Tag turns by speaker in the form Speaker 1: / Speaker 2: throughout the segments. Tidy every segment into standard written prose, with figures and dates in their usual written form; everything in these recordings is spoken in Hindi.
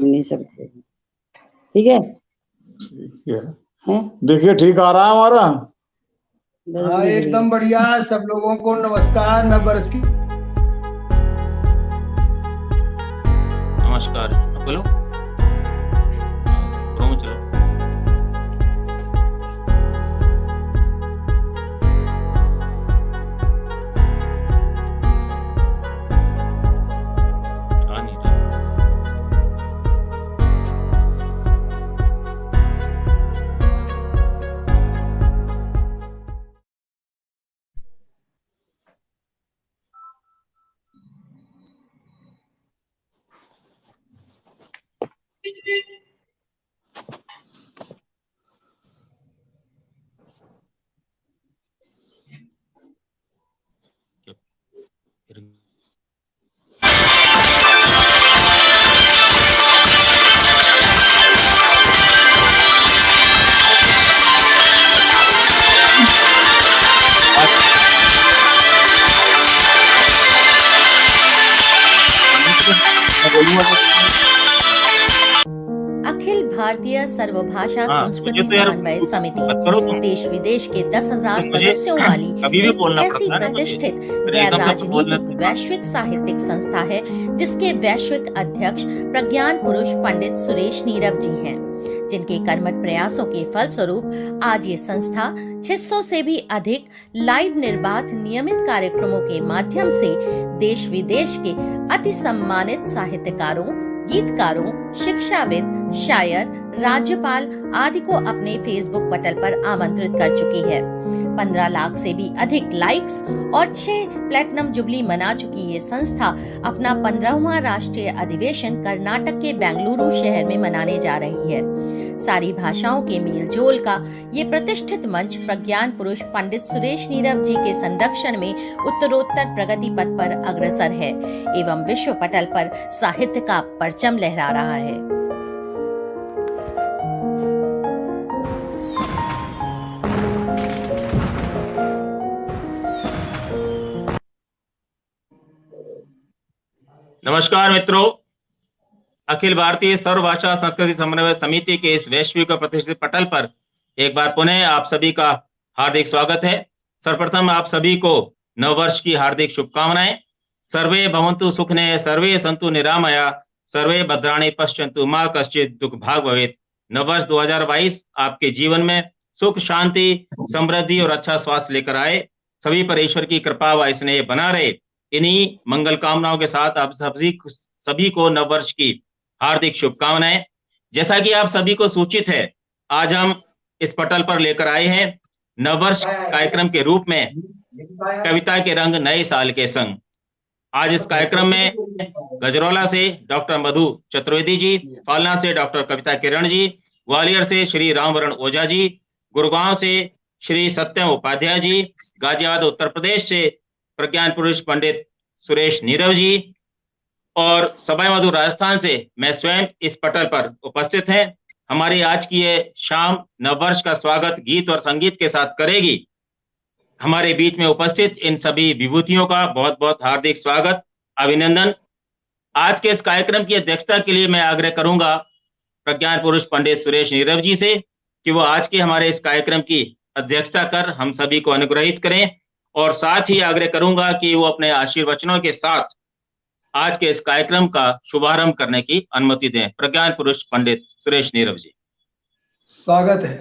Speaker 1: नहीं सकते। ठीक है,
Speaker 2: हैं? देखिए ठीक आ रहा है हमारा।
Speaker 3: हाँ एकदम बढ़िया। सब लोगों को नमस्कार। नव वर्ष की
Speaker 4: नमस्कार। बोलो, प्रोमो चलो।
Speaker 5: अखिल भारतीय सर्वभाषा संस्कृति समन्वय समिति देश विदेश के 10,000 सदस्यों वाली एक ऐसी प्रतिष्ठित गैर राजनीतिक वैश्विक साहित्यिक संस्था है जिसके वैश्विक अध्यक्ष प्रज्ञान पुरुष पंडित सुरेश नीरव जी हैं, जिनके कर्मठ प्रयासों के फलस्वरूप आज ये संस्था 600 से भी अधिक लाइव निर्बाध नियमित कार्यक्रमों के माध्यम से देश विदेश के अति सम्मानित साहित्यकारों, गीतकारों, शिक्षाविद, शायर, राज्यपाल आदि को अपने फेसबुक पटल पर आमंत्रित कर चुकी है। 15 लाख से भी अधिक लाइक्स और 6 प्लेटिनम जुबली मना चुकी ये संस्था अपना 15वां राष्ट्रीय अधिवेशन कर्नाटक के बेंगलुरु शहर में मनाने जा रही है। सारी भाषाओं के मेल जोल का ये प्रतिष्ठित मंच प्रज्ञान पुरुष पंडित सुरेश नीरव जी के संरक्षण में उत्तरोत्तर प्रगति पथ पर अग्रसर है एवं विश्व पटल पर साहित्य का परचम लहरा रहा है।
Speaker 4: नमस्कार मित्रों, अखिल भारतीय सर्वभाषा संस्कृति समन्वय समिति के इस वैश्विक प्रतिष्ठित पटल पर एक बार पुनः आप सभी का हार्दिक स्वागत है। सर्वप्रथम आप सभी को नववर्ष की हार्दिक शुभकामनाएं। सर्वे भवन्तु सुखिनः, सर्वे सन्तु निरामया, सर्वे भद्राणि पश्यन्तु मा कश्चित् दुःख भाग् भवेत्। नववर्ष 2022 आपके जीवन में सुख, शांति, समृद्धि और अच्छा स्वास्थ्य लेकर आए। सभी पर ईश्वर की कृपा व स्नेह बना रहे। इन्हीं मंगल कामनाओं के साथ आप सभी को नववर्ष की हार्दिक शुभकामनाएं। जैसा कि आप सभी को सूचित है, आज हम इस पटल पर लेकर आए हैं नववर्ष कार्यक्रम के रूप में कविता के रंग नए साल के संग। आज इस कार्यक्रम में गजरौला से डॉक्टर मधु चतुर्वेदी जी, फालना से डॉक्टर कविता किरण जी, ग्वालियर से श्री रामवरण ओझा जी, गुड़गांव से श्री सत्यम उपाध्याय जी, गाजियाबाद उत्तर प्रदेश से प्रज्ञान पुरुष पंडित सुरेश नीरव जी और सवाई माधोपुर राजस्थान से मैं स्वयं इस पटल पर उपस्थित हैं। हमारी आज की ये शाम नववर्ष का स्वागत गीत और संगीत के साथ करेगी। हमारे बीच में उपस्थित इन सभी विभूतियों का बहुत बहुत हार्दिक स्वागत, अभिनंदन। आज के इस कार्यक्रम की अध्यक्षता के लिए मैं आग्रह करूंगा प्रज्ञान पुरुष पंडित सुरेश नीरव जी से कि वो आज के हमारे इस कार्यक्रम की अध्यक्षता कर हम सभी को अनुग्रहित करें, और साथ ही आग्रह करूंगा कि वो अपने आशीर्वचनों के साथ आज के इस कार्यक्रम का शुभारंभ करने की अनुमति दें। प्रज्ञान पुरुष पंडित सुरेश नीरव जी,
Speaker 3: स्वागत है।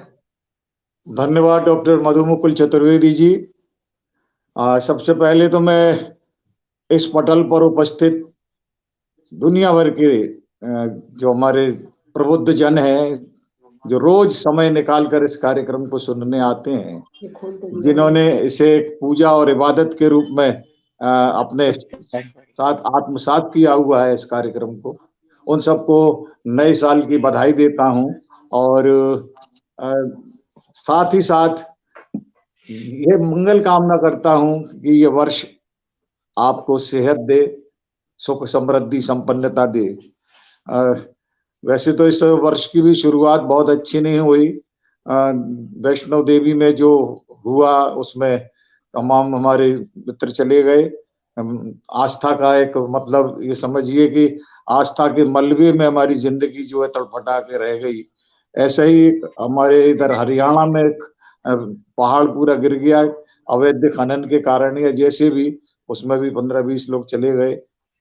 Speaker 2: धन्यवाद डॉक्टर मधुमुकुल चतुर्वेदी जी। सबसे पहले तो मैं इस पटल पर उपस्थित दुनिया भर के जो हमारे प्रबुद्ध जन हैं, जो रोज समय निकालकर इस कार्यक्रम को सुनने आते हैं, जिन्होंने इसे एक पूजा और इबादत के रूप में अपने साथ आत्मसात किया हुआ है इस कार्यक्रम को, उन सबको नए साल की बधाई देता हूं। और साथ ही साथ ये मंगल कामना करता हूं कि ये वर्ष आपको सेहत दे, सुख समृद्धि संपन्नता दे। वैसे तो इस वर्ष की भी शुरुआत बहुत अच्छी नहीं हुई। वैष्णो देवी में जो हुआ उसमें तमाम हमारे मित्र चले गए। आस्था का एक मतलब ये समझिए कि आस्था के मलबे में हमारी जिंदगी जो है तड़फटा के रह गई। ऐसे ही हमारे इधर हरियाणा में एक पहाड़ पूरा गिर गया अवैध खनन के कारण, या जैसे भी, उसमें भी 15-20 लोग चले गए।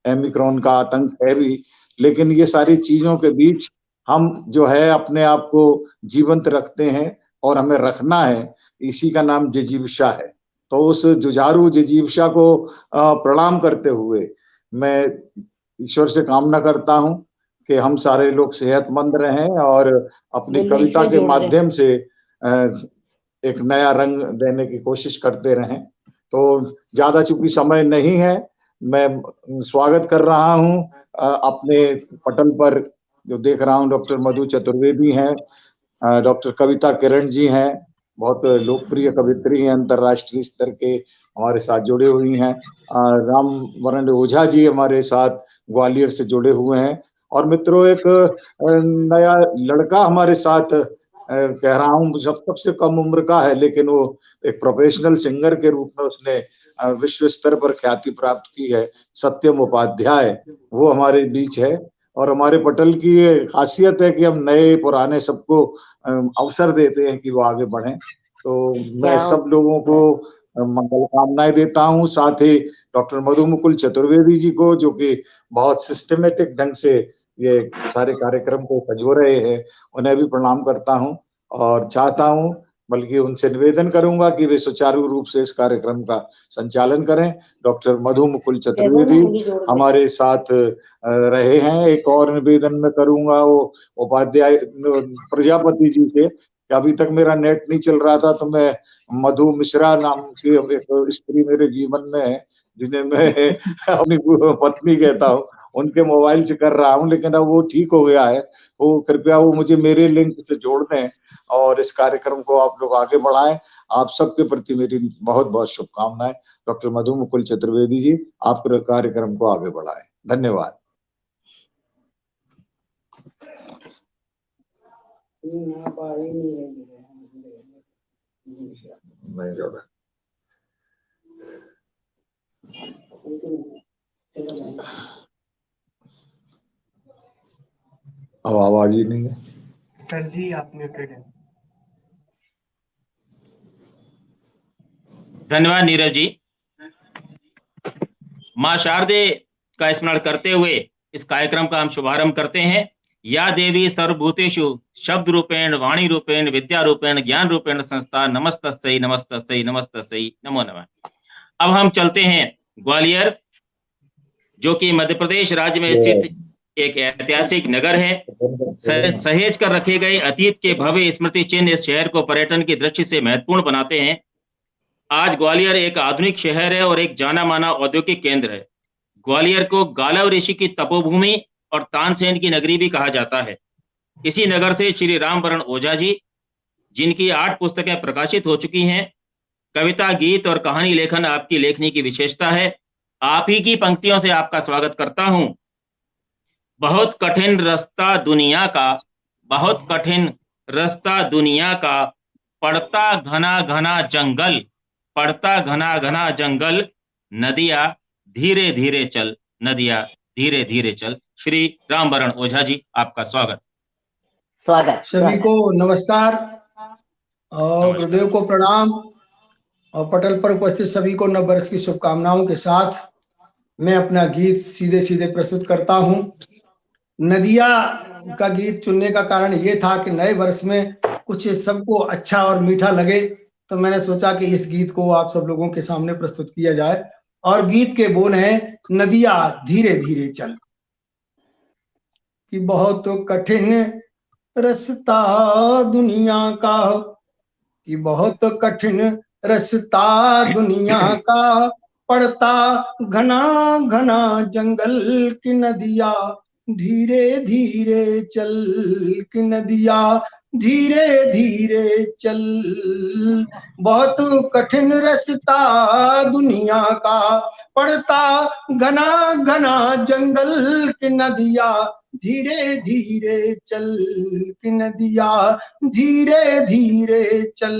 Speaker 2: ओमिक्रॉन का आतंक है भी, लेकिन ये सारी चीजों के बीच हम जो है अपने आप को जीवंत रखते हैं और हमें रखना है। इसी का नाम जिजीविषा है। तो उस जुझारू जिजीविषा को प्रणाम करते हुए मैं ईश्वर से कामना करता हूं कि हम सारे लोग सेहतमंद रहें और अपनी कविता के माध्यम से एक नया रंग देने की कोशिश करते रहें। तो ज्यादा चूंकि समय नहीं है, मैं स्वागत कर रहा हूं अपने पटल पर जो देख रहा हूं, डॉक्टर मधु चतुर्वेदी हैं, डॉक्टर कविता किरण जी हैं, बहुत लोकप्रिय कवित्री हैं, अंतर्राष्ट्रीय स्तर के हमारे साथ जुड़े हुई हैं। रामवरण ओझा जी हमारे साथ ग्वालियर से जुड़े हुए हैं। और मित्रों, एक नया लड़का हमारे साथ कह रहा हूँ, सबसे कम उम्र का है, लेकिन वो एक प्रोफेशनल सिंगर के रूप में उसने विश्व स्तर पर ख्याति प्राप्त की है, सत्यम उपाध्याय, वो हमारे बीच है। और हमारे पटल की ये खासियत है कि हम नए पुराने सबको अवसर देते हैं कि वो आगे बढ़ें। तो मैं सब लोगों को मंगल कामनाएं देता हूं। साथ ही डॉक्टर मधु मुकुल चतुर्वेदी जी को, जो कि बहुत सिस्टमेटिक ढंग से ये सारे कार्यक्रम को सजो रहे हैं, उन्हें भी प्रणाम करता हूं और चाहता हूं, बल्कि उनसे निवेदन करूंगा कि वे सुचारू रूप से इस कार्यक्रम का संचालन करें। डॉक्टर मधु मुकुल चतुर्वेदी हमारे साथ रहे हैं। एक और निवेदन मैं करूंगा वो उपाध्याय प्रजापति जी से, कि अभी तक मेरा नेट नहीं चल रहा था, तो मैं मधु मिश्रा नाम की एक स्त्री मेरे जीवन में है, जिन्हें मैं अपनी पत्नी कहता हूँ, उनके मोबाइल से कर रहा हूँ, लेकिन अब वो ठीक हो गया है। वो कृपया वो मुझे मेरे लिंक से जोड़ दें और इस कार्यक्रम को आप लोग आगे बढ़ाएं। आप सबके प्रति मेरी बहुत बहुत शुभकामनाएं। डॉक्टर मधु मुकुल चतुर्वेदी जी, आप कार्यक्रम को आगे बढ़ाएं। धन्यवाद। नहीं जोड़ा। अब आवाज ही नहीं है।
Speaker 3: सर जी, आप म्यूटेड हैं।
Speaker 4: धन्यवाद नीरव जी। मां शारदे का स्मरण करते हुए इस कार्यक्रम का हम शुभारंभ करते हैं। या देवी सर्वभूतेषु शब्द रूपेण वाणी रूपेण विद्या रूपेण ज्ञान रूपेण संस्था नमस्तस्यै नमस्तस्यै नमस्तस्यै नमो नमः। अब हम चलते हैं ग्वालियर, जो कि मध्य प्रदेश राज्य में स्थित एक ऐतिहासिक नगर है। सहेज कर रखे गए अतीत के भव्य स्मृति चिन्ह इस शहर को पर्यटन की दृष्टि से महत्वपूर्ण बनाते हैं। आज ग्वालियर एक आधुनिक शहर है और एक जाना माना औद्योगिक केंद्र है। ग्वालियर को गालव ऋषि की तपोभूमि और तानसेन की नगरी भी कहा जाता है। इसी नगर से श्री रामवरण ओझा जी, जिनकी 8 पुस्तकें प्रकाशित हो चुकी हैं, कविता, गीत और कहानी लेखन आपकी लेखनी की विशेषता है। आप ही की पंक्तियों से आपका स्वागत करता हूं। बहुत कठिन रास्ता दुनिया का, बहुत कठिन रास्ता दुनिया का, पड़ता घना घना जंगल, पड़ता घना घना जंगल, नदियां धीरे धीरे चल, नदियां धीरे धीरे चल। श्री रामवरण ओझा जी, आपका स्वागत।
Speaker 3: सभी को नमस्कार और गुरुदेव को प्रणाम और पटल पर उपस्थित सभी को नव वर्ष की शुभकामनाओं के साथ मैं अपना गीत सीधे सीधे प्रस्तुत करता हूं। नदिया का गीत चुनने का कारण ये था कि नए वर्ष में कुछ सबको अच्छा और मीठा लगे, तो मैंने सोचा कि इस गीत को आप सब लोगों के सामने प्रस्तुत किया जाए। और गीत के बोल हैं, नदिया धीरे धीरे चल। कि बहुत कठिन रास्ता दुनिया का, कि बहुत कठिन रास्ता दुनिया का, पड़ता घना घना जंगल की नदिया धीरे धीरे चल, की नदिया धीरे धीरे चल। बहुत कठिन रास्ता दुनिया का, पड़ता घना घना जंगल की नदिया धीरे धीरे चल कि नदिया धीरे धीरे चल।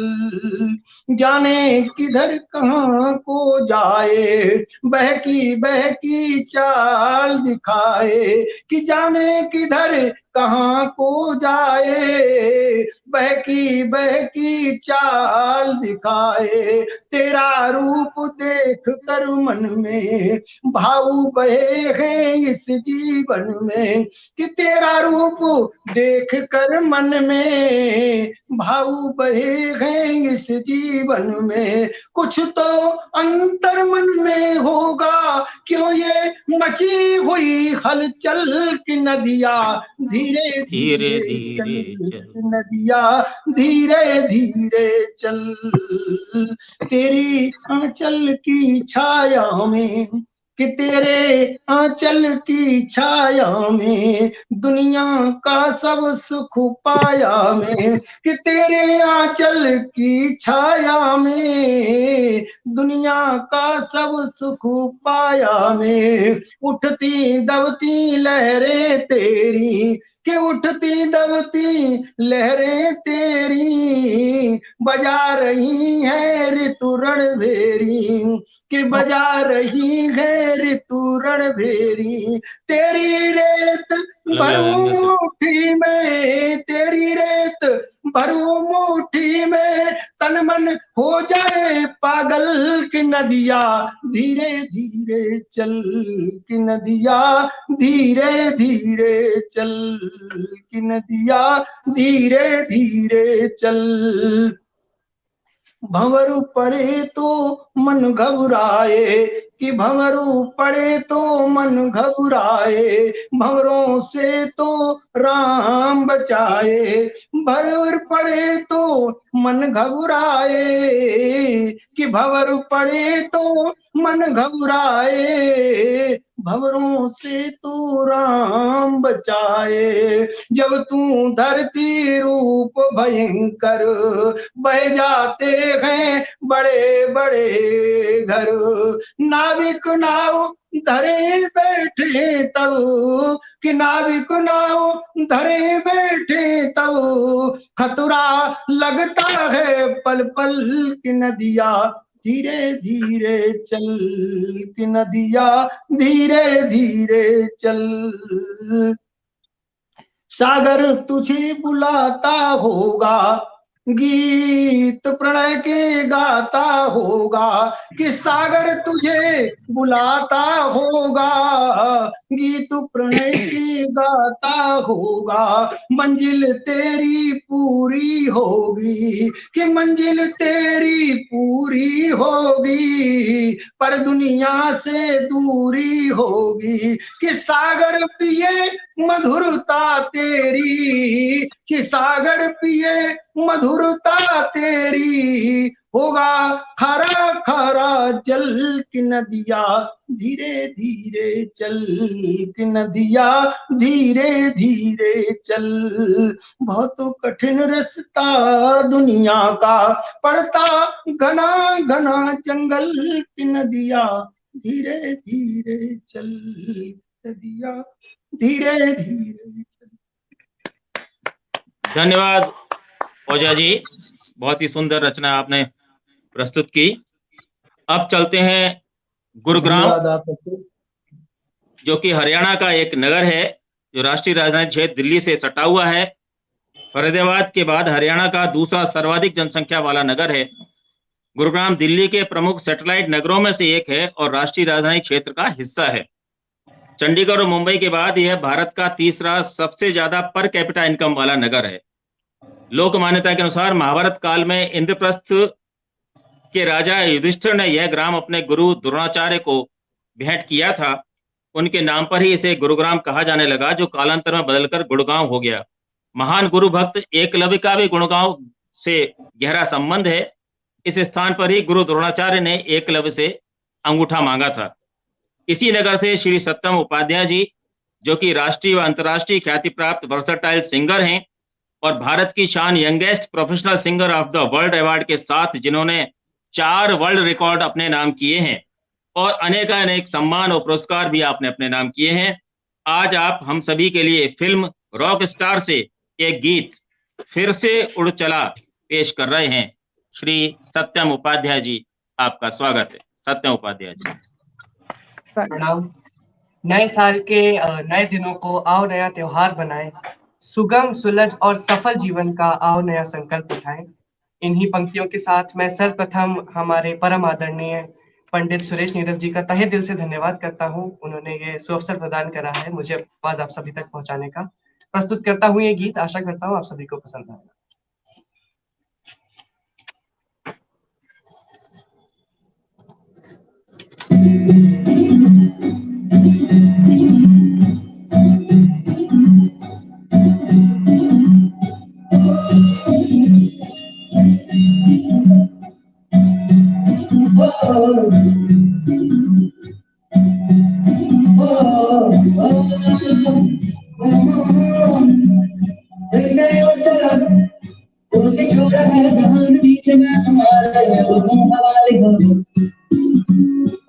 Speaker 3: जाने किधर कहाँ को जाए बहकी चाल दिखाए, कि जाने किधर कहाँ को जाए बहकी चाल दिखाए। तेरा रूप देख कर मन में भाव बहे हैं इस जीवन में, कि तेरा रूप देख कर मन में भाव बहे हैं इस जीवन में। कुछ तो अंतर मन में होगा, क्यों ये मची हुई हलचल की नदिया धीरे धीरे चल, नदिया धीरे धीरे चल। तेरी आंचल की छाया में, कि तेरे आंचल की छाया में दुनिया का सब सुख पाया मैं, कि तेरे आंचल की छाया में दुनिया का सब सुख पाया मैं। उठती दबती लहरें तेरी, कि उठती दबती लहरें तेरी बजा रही है ऋतु रणभेरी, कि बजा रही है ऋतु रणभेरी। तेरी रेत भरू मुट्ठी में, तेरी रेत भरू मुट्ठी में तन मन हो जाए पागल की नदिया धीरे धीरे चल, कि नदिया धीरे धीरे चल, कि नदिया धीरे धीरे चल। भंवरू पड़े तो मन घबराए, कि भंवरू पड़े तो मन घबराए, भंवरों से तो राम बचाए। भंवर पड़े तो मन घबराए, कि भंवर पड़े तो मन घबराए, भंवरों से तो राम बचाए। जब तू धरती रूप भयंकर बह जाते हैं बड़े बड़े घर, नाविक नाव धरे बैठे तब, कि नाविक नाव धरे बैठे तब खतरा लगता है पल पल की नदिया धीरे धीरे चल, कि नदिया धीरे धीरे चल। सागर तुझे बुलाता होगा, गीत प्रणय के गाता होगा, कि सागर तुझे बुलाता होगा, गीत प्रणय की गाता होगा। मंजिल तेरी पूरी होगी, कि मंजिल तेरी पूरी होगी, पर दुनिया से दूरी होगी, कि सागर पिए मधुरता तेरी, कि सागर पिए मधुरता तेरी, होगा खारा खारा जल की नदिया धीरे धीरे चल, कि नदिया धीरे धीरे चल। बहुत कठिन रास्ता दुनिया का पड़ता घना घना जंगल की नदिया धीरे धीरे चल, नदिया धीरे धीरे।
Speaker 4: धन्यवाद ओझा जी, बहुत ही सुंदर रचना आपने प्रस्तुत की। अब चलते हैं गुरुग्राम, जो कि हरियाणा का एक नगर है जो राष्ट्रीय राजधानी क्षेत्र दिल्ली से सटा हुआ है। फरीदाबाद के बाद हरियाणा का दूसरा सर्वाधिक जनसंख्या वाला नगर है। गुरुग्राम दिल्ली के प्रमुख सैटेलाइट नगरों में से एक है और राष्ट्रीय राजधानी क्षेत्र का हिस्सा है। चंडीगढ़ और मुंबई के बाद यह भारत का तीसरा सबसे ज्यादा पर कैपिटा इनकम वाला नगर है। लोक मान्यता के अनुसार महाभारत काल में इंद्रप्रस्थ के राजा युधिष्ठिर ने यह ग्राम अपने गुरु द्रोणाचार्य को भेंट किया था। उनके नाम पर ही इसे गुरुग्राम कहा जाने लगा, जो कालांतर में बदलकर गुड़गांव हो गया। महान गुरु भक्त एकलव्य का भी गुड़गांव से गहरा संबंध है। इस स्थान पर ही गुरु द्रोणाचार्य ने एकलव्य से अंगूठा मांगा था। इसी नगर से श्री सत्यम उपाध्याय जी, जो कि राष्ट्रीय व अंतर्राष्ट्रीय ख्याति प्राप्त वर्सटाइल सिंगर हैं और भारत की शान youngest professional singer of the world award के साथ, जिन्होंने 4 वर्ल्ड रिकॉर्ड अपने नाम किए हैं और अनेक सम्मान और पुरस्कार भी आपने अपने नाम किए हैं, आज आप हम सभी के लिए फिल्म रॉक स्टार से एक गीत फिर से उड़ चला पेश कर रहे हैं। श्री सत्यम उपाध्याय जी, आपका स्वागत है। सत्यम उपाध्याय जी।
Speaker 6: प्रणाम। नए साल के नए दिनों को आओ नया त्योहार बनाएं, सुगम सुलझ और सफल जीवन का आओ नया संकल्प उठाएं। इन्हीं पंक्तियों के साथ मैं सर्वप्रथम हमारे परम आदरणीय पंडित सुरेश नीरव जी का तहे दिल से धन्यवाद करता हूं। उन्होंने ये सुअवसर प्रदान करा है मुझे आवाज आप सभी तक पहुंचाने का। प्रस्तुत करता हूं ये गीत, आशा करता हूं आप सभी को पसंद आएगा।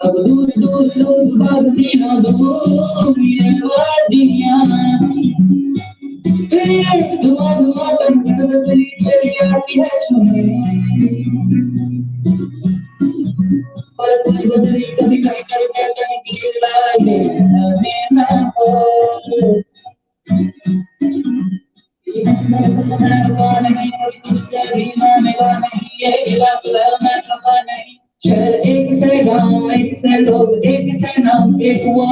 Speaker 1: अब दूर दूर लोग भागती ना दो ये वादियाँ, धुआं धुआं चली चली आती है सुने, और कोई बदली कभी कभी करके कहीं गिर लाए हमें ना हो। नहीं कोई तुझसे भी मानेगा नहीं, ये इलाका मैं खपा नहीं। शहर एक से गाँव एक से लोग एक से नाम एक वो,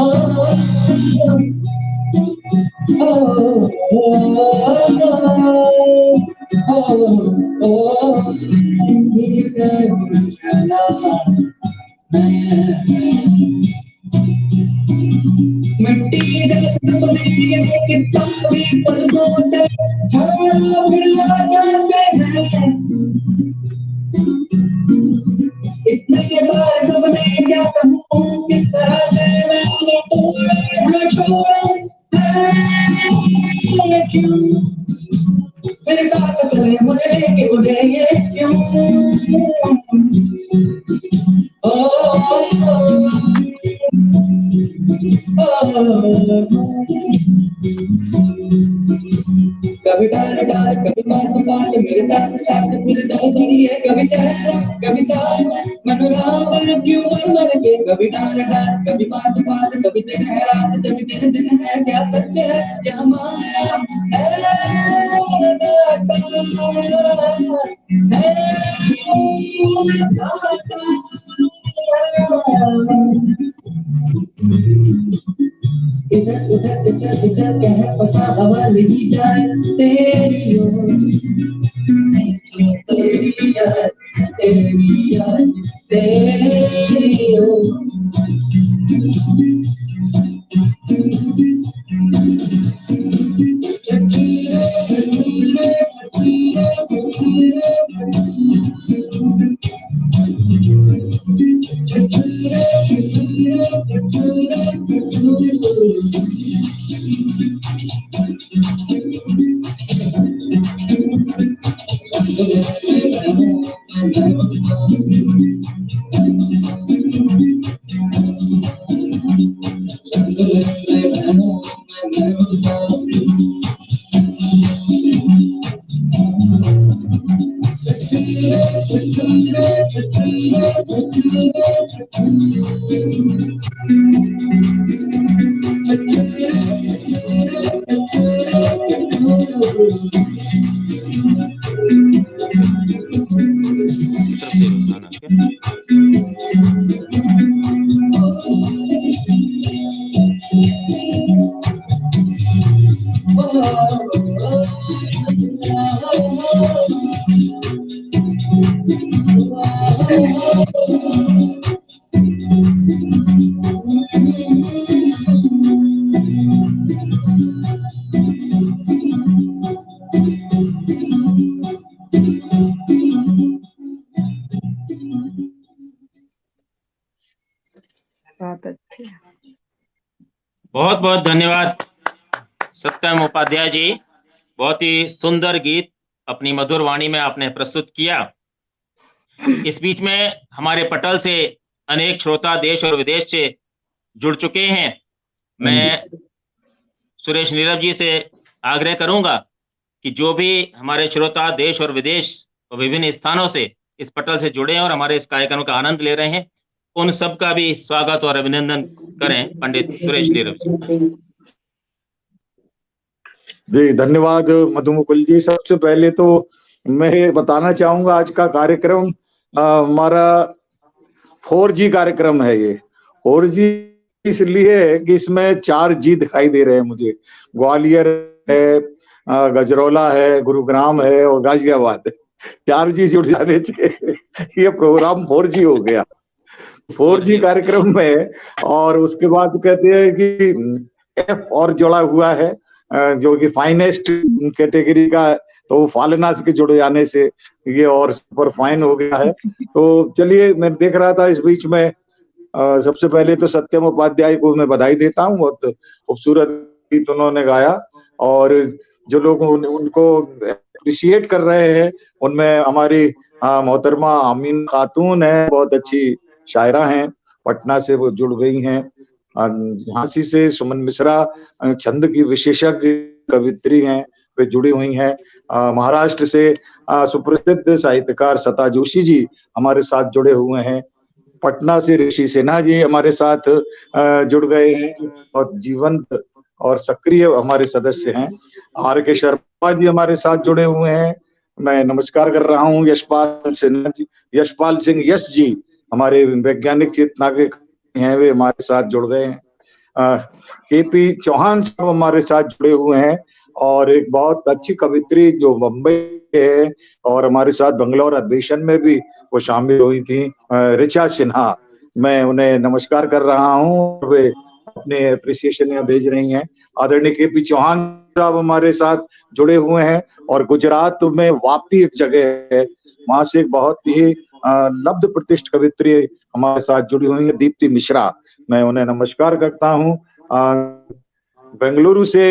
Speaker 1: मिट्टी जैसे सपने किताबी पलकों से छाया फिरा जाते हैं, इतने सारे सपने क्या कहूँ किस तरह से मैंने तोड़े छोड़े हैं, क्यों मेरे साथ चले मुझे लेके उड़े ये क्यों, कभी डाल डाल कभी बात बात मेरे साथ साथ फिर दरिए, कभी सहरा कभी साया मनोराम क्यों मर के, कभी डाल डाल कभी बात बात कभी दिन है रात कभी दिन दिन है, क्या सच है क्या माया इधर उधर इधर इधर क्या है पता हवा नहीं जाए तेरी ओर, तेरी याद तेरी याद तेरी ओर,
Speaker 4: बहुत बहुत धन्यवाद सत्यम उपाध्याय जी। बहुत ही सुंदर गीत अपनी मधुर वाणी में आपने प्रस्तुत किया। इस बीच में हमारे पटल से अनेक श्रोता देश और विदेश से जुड़ चुके हैं। मैं सुरेश नीरव जी से आग्रह करूंगा कि जो भी हमारे श्रोता देश और विदेश और विभिन्न स्थानों से इस पटल से जुड़े हैं और हमारे इस कार्यक्रम का आनंद ले रहे हैं, उन सब का भी स्वागत और अभिनंदन करें पंडित सुरेश नीरव जी।
Speaker 2: जी धन्यवाद मधुमुकुल जी। सबसे पहले तो मैं बताना चाहूंगा आज का कार्यक्रम हमारा 4G कार्यक्रम है। ये 4G इसलिए है कि इसमें 4G दिखाई दे रहे हैं मुझे। ग्वालियर है, गजरौला है, गुरुग्राम है और गाजियाबाद है। 4G जुड़ जाने से ये प्रोग्राम 4G हो गया। 4G कार्यक्रम में और उसके बाद कहते हैं कि F और जुड़ा हुआ है जो कि फाइनेस्ट कैटेगरी का, तो फालनास के जुड़ जाने से ये और सुपर फाइन हो गया है। तो चलिए, मैं देख रहा था इस बीच में सबसे पहले तो सत्यम उपाध्याय को मैं बधाई देता हूँ। बहुत खूबसूरत गीत उन्होंने गाया और जो लोग उनको अप्रिशिएट कर रहे हैं उनमें हमारी मोहतरमा अमीन खातून है, बहुत अच्छी शायरा हैं, पटना से वो जुड़ गई हैं। झांसी से सुमन मिश्रा छंद की विशेषज्ञ कवित्री हैं, वे जुड़ी हुई हैं। महाराष्ट्र से सुप्रसिद्ध साहित्यकार सता जोशी जी हमारे साथ जुड़े हुए हैं। पटना से ऋषि सिन्हा जी हमारे साथ जुड़ गए हैं, बहुत जीवंत और सक्रिय हमारे सदस्य हैं। RK शर्मा जी हमारे साथ जुड़े हुए हैं, मैं नमस्कार कर रहा हूँ। यशपाल सिन्हा जी, यशपाल सिंह यश जी हमारे वैज्ञानिक चेतना के हैं, वे हमारे साथ जुड़ गए हैं। KP चौहान साहब हमारे साथ जुड़े हुए हैं और एक बहुत अच्छी कवित्री जो मुंबई है और हमारे साथ बंगलौर अधिवेशन में भी वो शामिल हुई थी, ऋचा सिन्हा, मैं उन्हें नमस्कार कर रहा हूँ। वे अपने अप्रिसिएशन यहाँ भेज रही हैं। आदरणीय KP चौहान साहब हमारे साथ जुड़े हुए हैं और गुजरात में वापी एक जगह है, वहां से एक बहुत ही लब्ध प्रतिष्ठ कवित्री हमारे साथ जुड़ी हुई है, दीप्ति मिश्रा, मैं उन्हें नमस्कार करता हूँ। बेंगलुरु से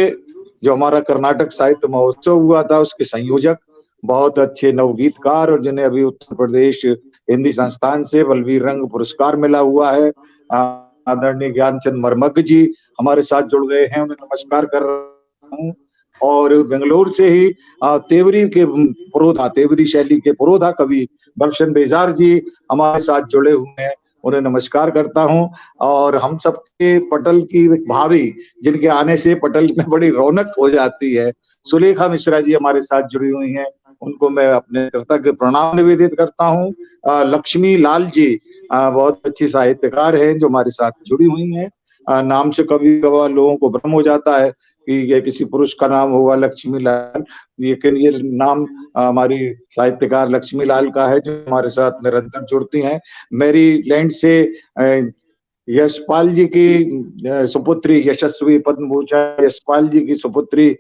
Speaker 2: जो हमारा कर्नाटक साहित्य महोत्सव हुआ था उसके संयोजक, बहुत अच्छे नवगीतकार और जिन्हें अभी उत्तर प्रदेश हिंदी संस्थान से बलवीर रंग पुरस्कार मिला हुआ है, आदरणीय ज्ञानचंद मरमग जी हमारे साथ जुड़ गए हैं, उन्हें नमस्कार कर रहा हूँ। और बेंगलोर से ही तेवरी के पुरोधा, तेवरी शैली के पुरोधा कवि दर्शन बेजार जी हमारे साथ जुड़े हुए हैं, उन्हें नमस्कार करता हूं। और हम सबके पटल की भाभी जिनके आने से पटल में बड़ी रौनक हो जाती है, सुलेखा मिश्रा जी हमारे साथ जुड़ी हुई हैं, उनको मैं अपने कृतज्ञ प्रणाम निवेदित करता हूँ। लक्ष्मी लाल जी बहुत अच्छी साहित्यकार हैं जो हमारे साथ जुड़ी हुई हैं। नाम से कभी कभार लोगों को भ्रम हो जाता है कि ये किसी पुरुष का नाम होगा लक्ष्मी लाल, लेकिन ये नाम हमारी साहित्यकार लक्ष्मी लाल का है जो हमारे साथ निरंतर जुड़ती हैं। मैरीलैंड से यशपाल जी की सुपुत्री, यशस्वी पद्म भूषण यशपाल जी की सुपुत्री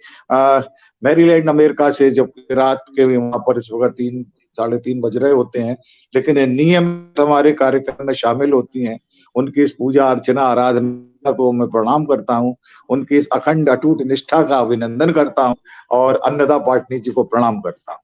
Speaker 2: मैरीलैंड अमेरिका से, जब रात के वहां पर इस वक्त 3-3:30 बज रहे होते हैं, लेकिन नियमित हमारे कार्यक्रम में शामिल होती हैं। उनकी इस पूजा अर्चना आराधना को मैं प्रणाम करता हूँ, उनकी इस अखंड अटूट निष्ठा का अभिनंदन करता हूँ और अन्नदा पाटनी जी को प्रणाम करता हूँ।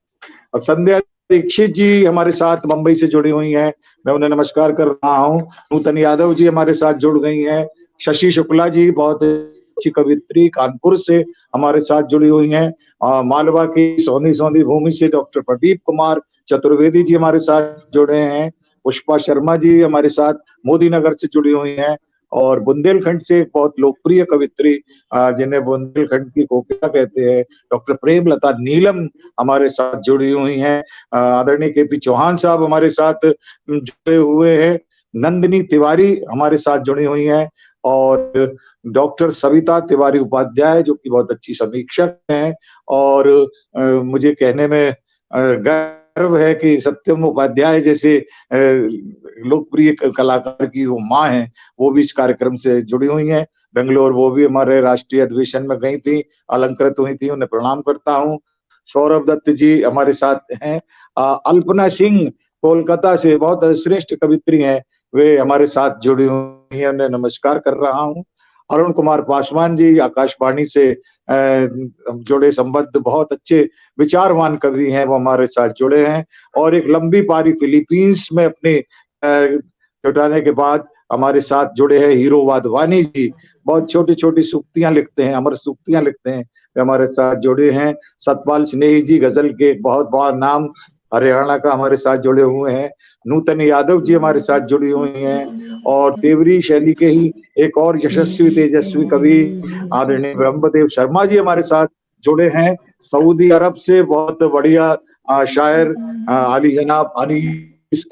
Speaker 2: और संध्या दीक्षित जी हमारे साथ मुंबई से जुड़ी हुई हैं, मैं उन्हें नमस्कार कर रहा हूँ। नूतन यादव जी हमारे साथ जुड़ गई हैं। शशि शुक्ला जी बहुत अच्छी कवित्री कानपुर से हमारे साथ जुड़ी हुई हैं। मालवा की सोनी सोनी भूमि से डॉक्टर प्रदीप कुमार चतुर्वेदी जी हमारे साथ जुड़े हैं। पुष्पा शर्मा जी हमारे साथ मोदी नगर से जुड़ी हुई हैं। और बुंदेलखंड से बहुत लोकप्रिय कवित्री जिन्हें बुंदेलखंड की कोकिला कहते हैं, डॉक्टर प्रेमलता नीलम हमारे साथ जुड़ी हुई हैं। आदरणीय KP चौहान साहब हमारे साथ जुड़े हुए हैं। नंदिनी तिवारी हमारे साथ जुड़ी हुई हैं और डॉक्टर सविता तिवारी उपाध्याय जो कि बहुत अच्छी समीक्षक हैं और मुझे कहने में गर्व है कि सत्यम उपाध्याय जैसे लोकप्रिय कलाकार की वो माँ हैं, वो भी इस कार्यक्रम से जुड़ी हुई हैं। बेंगलोर वो भी हमारे राष्ट्रीय अधिवेशन में गई थी, अलंकृत हुई थी, उन्हें प्रणाम करता हूँ। सौरभ दत्त जी हमारे साथ हैं। अल्पना सिंह कोलकाता से बहुत श्रेष्ठ कवित्री हैं, वे हमारे साथ जुड़ी हुई हैं, उन्हें नमस्कार कर रहा हूँ। अरुण कुमार पासवान जी आकाशवाणी से जुड़े संबद्ध बहुत अच्छे विचारवान कवि हैं, वो हमारे साथ जुड़े हैं। और एक लंबी पारी फिलीपींस में अपने जुटाने के बाद हमारे साथ जुड़े हैं हीरो वाधवानी जी, बहुत छोटी छोटी सूक्तियां लिखते हैं, अमर सूक्तियां लिखते हैं, वे हमारे साथ जुड़े हैं। सतपाल स्नेही जी गजल के एक बहुत बड़ा नाम हरियाणा का, हमारे साथ जुड़े हुए हैं। नूतन यादव जी हमारे साथ जुड़ी हुई हैं। और देवरी शैली के ही एक और यशस्वी तेजस्वी कवि आदरणीय ब्रह्मदेव शर्मा जी हमारे साथ जुड़े हैं। सऊदी अरब से बहुत बढ़िया शायर अली जनाब अली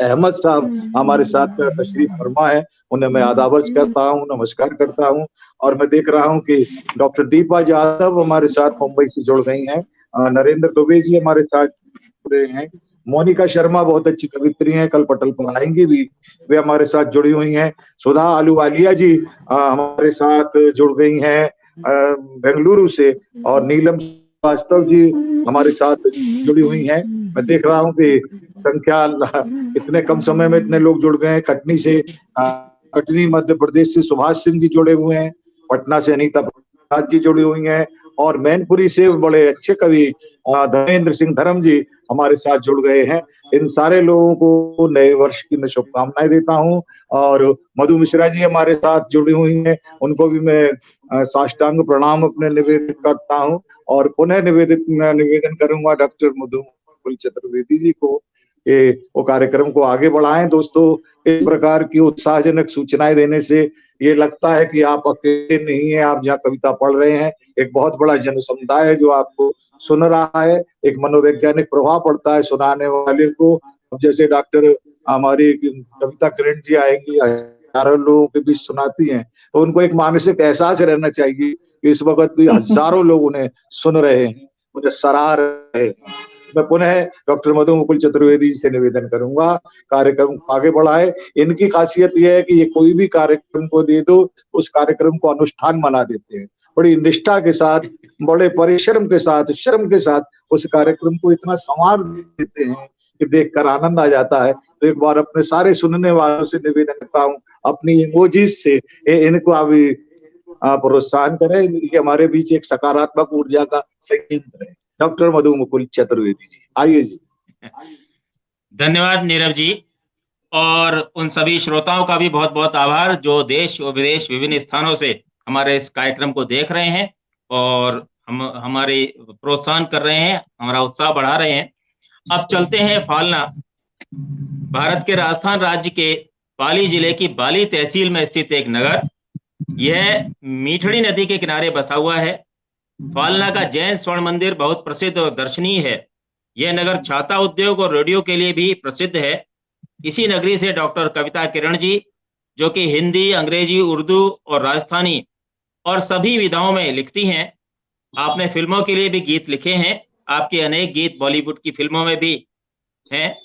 Speaker 2: अहमद साहब हमारे साथ तशरीफ फरमा है, उन्हें मैं आदावर्ज करता हूँ, नमस्कार करता हूँ। और मैं देख रहा हूँ कि डॉक्टर दीपा यादव हमारे साथ मुंबई से जुड़ गई हैं। नरेंद्र दुबे जी हमारे साथ जुड़े हैं। मोनिका शर्मा बहुत अच्छी कवित्री हैं, कल पटल पर आएंगी भी, वे हमारे साथ जुड़ी हुई हैं। सुधा आलूवालिया जी हमारे साथ जुड़ गई हैं बेंगलुरु से। और नीलम श्रीवास्तव जी हमारे साथ जुड़ी हुई हैं। मैं देख रहा हूँ कि संख्या इतने कम समय में इतने लोग जुड़ गए हैं। कटनी से कटनी मध्य प्रदेश से सुभाष सिंह जी जुड़े हुए हैं। पटना से अनीता प्रसाद जी जुड़ी हुई हैं। और मैनपुरी से बड़े अच्छे कवि धर्मेंद्र सिंह धर्म जी हमारे साथ जुड़ गए हैं। इन सारे लोगों को नए वर्ष की मैं शुभकामनाएं देता हूं। और मधु मिश्रा जी हमारे साथ जुड़ी हुई हैं, उनको भी मैं साष्टांग प्रणाम अपने निवेदित करता हूं। और पुनः निवेदन करूंगा डॉक्टर मधु मुकुल चतुर्वेदी जी को कि वो कार्यक्रम को आगे बढ़ाएं। दोस्तों, इस प्रकार की उत्साहजनक सूचनाएं देने से ये लगता है कि आप अकेले नहीं हैं, आप जहाँ कविता पढ़ रहे हैं, एक बहुत बड़ा जन समुदाय है जो आपको सुन रहा है। एक मनोवैज्ञानिक प्रभाव पड़ता है सुनाने वाले को। अब जैसे डॉक्टर हमारी कविता किरण जी आएंगी, हजारों लोगों के बीच सुनाती हैं, तो उनको एक मानसिक एहसास रहना चाहिए कि इस वक्त भी हजारों लोग उन्हें सुन रहे हैं, उन्हें सराह रहे हैं। मैं पुनः डॉक्टर मधु मुकुल चतुर्वेदी जी से निवेदन करूंगा कार्यक्रम को आगे बढ़ाए। इनकी खासियत यह है कि ये कोई भी कार्यक्रम को दे दो, उस कार्यक्रम को अनुष्ठान बना देते हैं, बड़ी निष्ठा के साथ, बड़े परिश्रम के साथ, श्रम के साथ उस कार्यक्रम को इतना संवार देते हैं कि देखकर आनंद आ जाता है। तो एक बार अपने सारे सुनने वालों से निवेदन करता हूँ, अपनी इमोजीज से इनको अभी प्रोत्साहन करें। ये हमारे बीच एक सकारात्मक ऊर्जा का संयंत्र है। डॉक्टर मधु मुकुल चतुर्वेदी जी, आइए जी।
Speaker 4: धन्यवाद नीरव जी, और उन सभी श्रोताओं का भी बहुत बहुत आभार जो देश और विदेश विभिन्न स्थानों से हमारे इस कार्यक्रम को देख रहे हैं और हमारे प्रोत्साहन कर रहे हैं, हमारा उत्साह बढ़ा रहे हैं। अब चलते हैं फालना। भारत के राजस्थान राज्य के पाली जिले की बाली तहसील में स्थित एक नगर, यह मीठड़ी नदी के किनारे बसा हुआ है। फालना का जैन स्वर्ण मंदिर बहुत प्रसिद्ध और दर्शनीय है। यह नगर छाता उद्योग और रेडियो के लिए भी प्रसिद्ध है। इसी नगरी से डॉक्टर कविता किरण जी, जो कि हिंदी, अंग्रेजी, उर्दू और राजस्थानी और सभी विधाओं में लिखती हैं। आपने फिल्मों के लिए भी गीत लिखे हैं, आपके अनेक गीत बॉलीवुड की फिल्मों में भी हैं।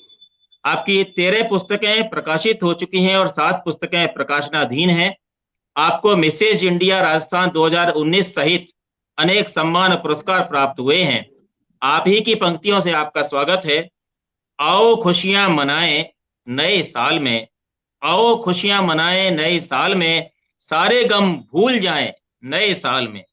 Speaker 4: आपकी 13 पुस्तकें प्रकाशित हो चुकी हैं और 7 पुस्तकें प्रकाशनाधीन हैं। आपको मिसेज इंडिया राजस्थान 2019 सहित अनेक सम्मान और पुरस्कार प्राप्त हुए हैं। आप ही की पंक्तियों से आपका स्वागत है। आओ खुशियां मनाएं नए साल में, आओ खुशियां मनाएं नए साल में, सारे गम भूल जाएं नए साल में,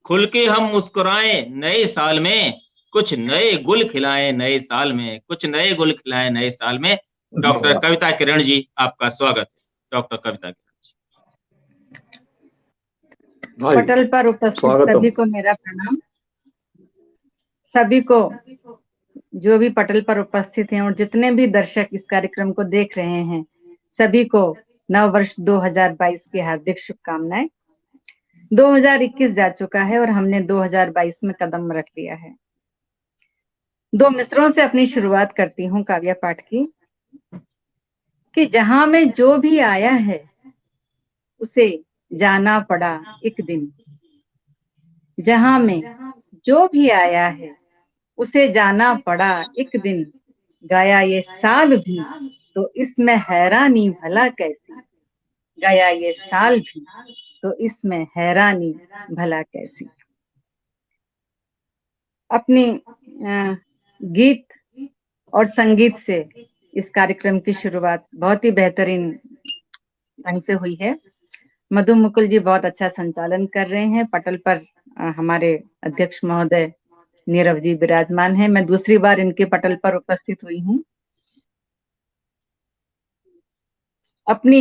Speaker 4: खुल के हम मुस्कुराएं नए साल में, कुछ नए गुल खिलाएं नए साल में, कुछ नए गुल खिलाएं नए साल में। डॉक्टर कविता किरण जी, आपका स्वागत है। डॉक्टर कविता किरण जी।
Speaker 7: पटल पर उपस्थित सभी को मेरा प्रणाम। सभी को जो भी पटल पर उपस्थित हैं और जितने भी दर्शक इस कार्यक्रम को देख रहे हैं, सभी को नव वर्ष 2022 की हार्दिक शुभकामनाएं। 2021 जा चुका है और हमने 2022 में कदम रख लिया है। 2 मिसरों से अपनी शुरुआत करती हूँ काव्य पाठ की, कि जहां में जो भी आया है उसे जाना पड़ा एक दिन, जहां में जो भी आया है उसे जाना पड़ा एक दिन, गया ये साल भी तो इसमें हैरानी भला कैसी, गया ये साल भी तो इसमें हैरानी भला कैसी। अपनी गीत और संगीत से इस कार्यक्रम की शुरुआत बहुत ही बेहतरीन ढंग से हुई है। मधु मुकुल जी बहुत अच्छा संचालन कर रहे हैं। पटल पर हमारे अध्यक्ष महोदय नीरव जी विराजमान हैं। मैं दूसरी बार इनके पटल पर उपस्थित हुई हूँ। अपनी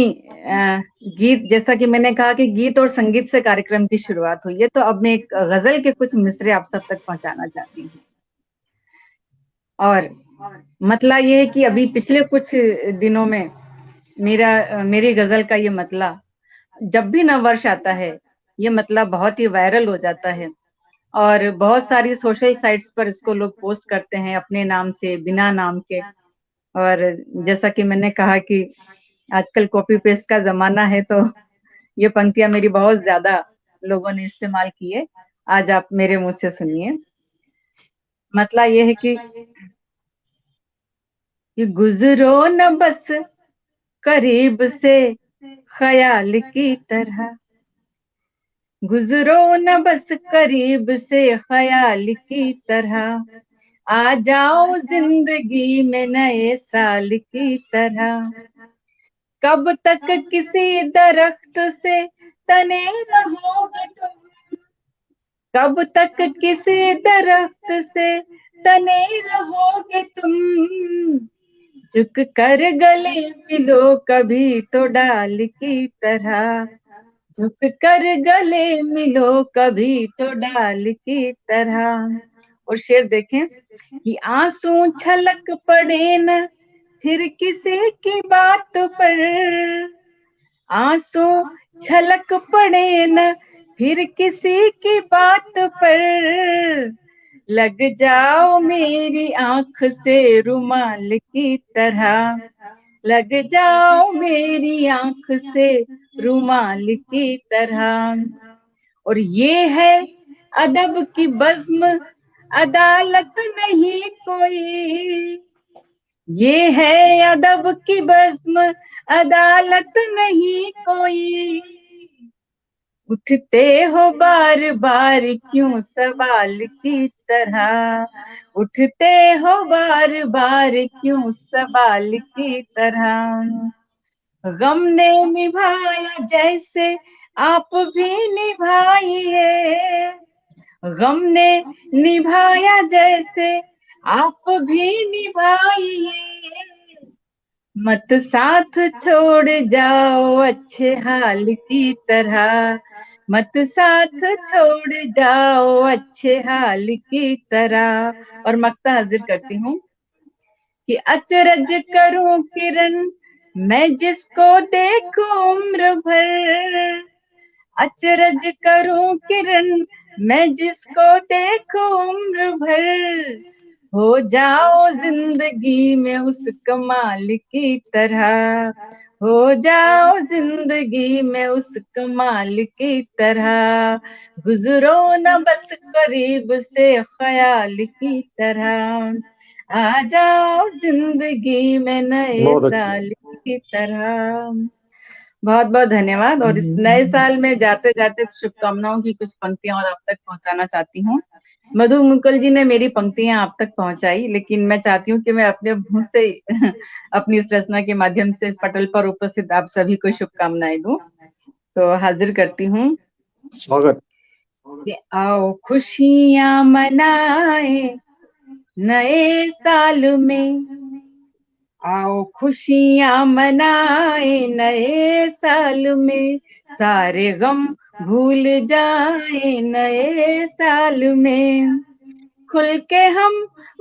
Speaker 7: गीत, जैसा कि मैंने कहा कि गीत और संगीत से कार्यक्रम की शुरुआत हुई है, तो अब मैं एक गजल के कुछ मिसरे आप सब तक पहुंचाना चाहती हूँ। और मतला ये है कि अभी पिछले कुछ दिनों में मेरी गजल का ये मतला, जब भी नव वर्ष आता है ये मतलब बहुत ही वायरल हो जाता है और बहुत सारी सोशल साइट्स पर इसको लोग पोस्ट करते हैं अपने नाम से, बिना नाम के। और जैसा कि मैंने कहा कि आजकल कॉपी पेस्ट का जमाना है, तो ये पंक्तियां मेरी बहुत ज्यादा लोगों ने इस्तेमाल की है। आज आप मेरे मुंह से सुनिए। मतलब ये है कि गुजरो न बस करीब से ख्याल की तरह, गुजरो न बस करीब से ख्याल की तरह, आ जाओ जिंदगी में नए साल की तरह। कब तक किसी दरख्त से तने रहोगे तुम, कब तक किसी दरख्त से तने रहोगे तुम, झुक कर गले मिलो कभी तो डाल की तरह, झुक कर गले मिलो कभी तो डाल की तरह। और शेर देखें कि आंसू छलक पड़े न फिर किसी की बात पर, आंसू छलक पड़े न फिर किसी की बात पर, लग जाओ मेरी आंख से रुमाल की तरह, लग जाओ मेरी आंख से रुमाल की तरह। और ये है अदब की बज़्म अदालत नहीं कोई, ये है अदब की बज़्म अदालत नहीं कोई, उठते हो बार बार क्यों सवाल की तरह, उठते हो बार बार क्यों सवाल की तरह। गम ने निभाया जैसे आप भी निभाइए, गम ने निभाया जैसे आप भी निभाइए, मत साथ छोड़ जाओ अच्छे हाल की तरह, मत साथ छोड़ जाओ अच्छे हाल की तरह। और मक्ता हाजिर करती हूँ कि अचरज करूं किरण मैं जिसको देखूं उम्र भर, अचरज करूं किरण मैं जिसको देखूं उम्र भर, हो जाओ जिंदगी में उस कमाल की तरह, हो जाओ जिंदगी में उस कमाल की तरह, गुजरो न बस करीब से ख्याल की तरह, आ जाओ जिंदगी में नए साल की तरह। बहुत बहुत धन्यवाद। और इस नए साल में जाते जाते शुभकामनाओं की कुछ पंक्तियां और आप तक पहुंचाना चाहती हूँ। मधु मुकुल जी ने मेरी पंक्तियां आप तक पहुंचाई, लेकिन मैं चाहती हूँ कि मैं अपने मुंह से अपनी इस रचना के माध्यम से पटल पर उपस्थित आप सभी को शुभकामनाएं दूं। तो हाजिर करती हूँ।
Speaker 2: स्वागत।
Speaker 7: आओ खुशियां मनाए नए साल में, आओ खुशियां मनाए नए साल में, सारे गम भूल जाए नए साल में, खुल के हम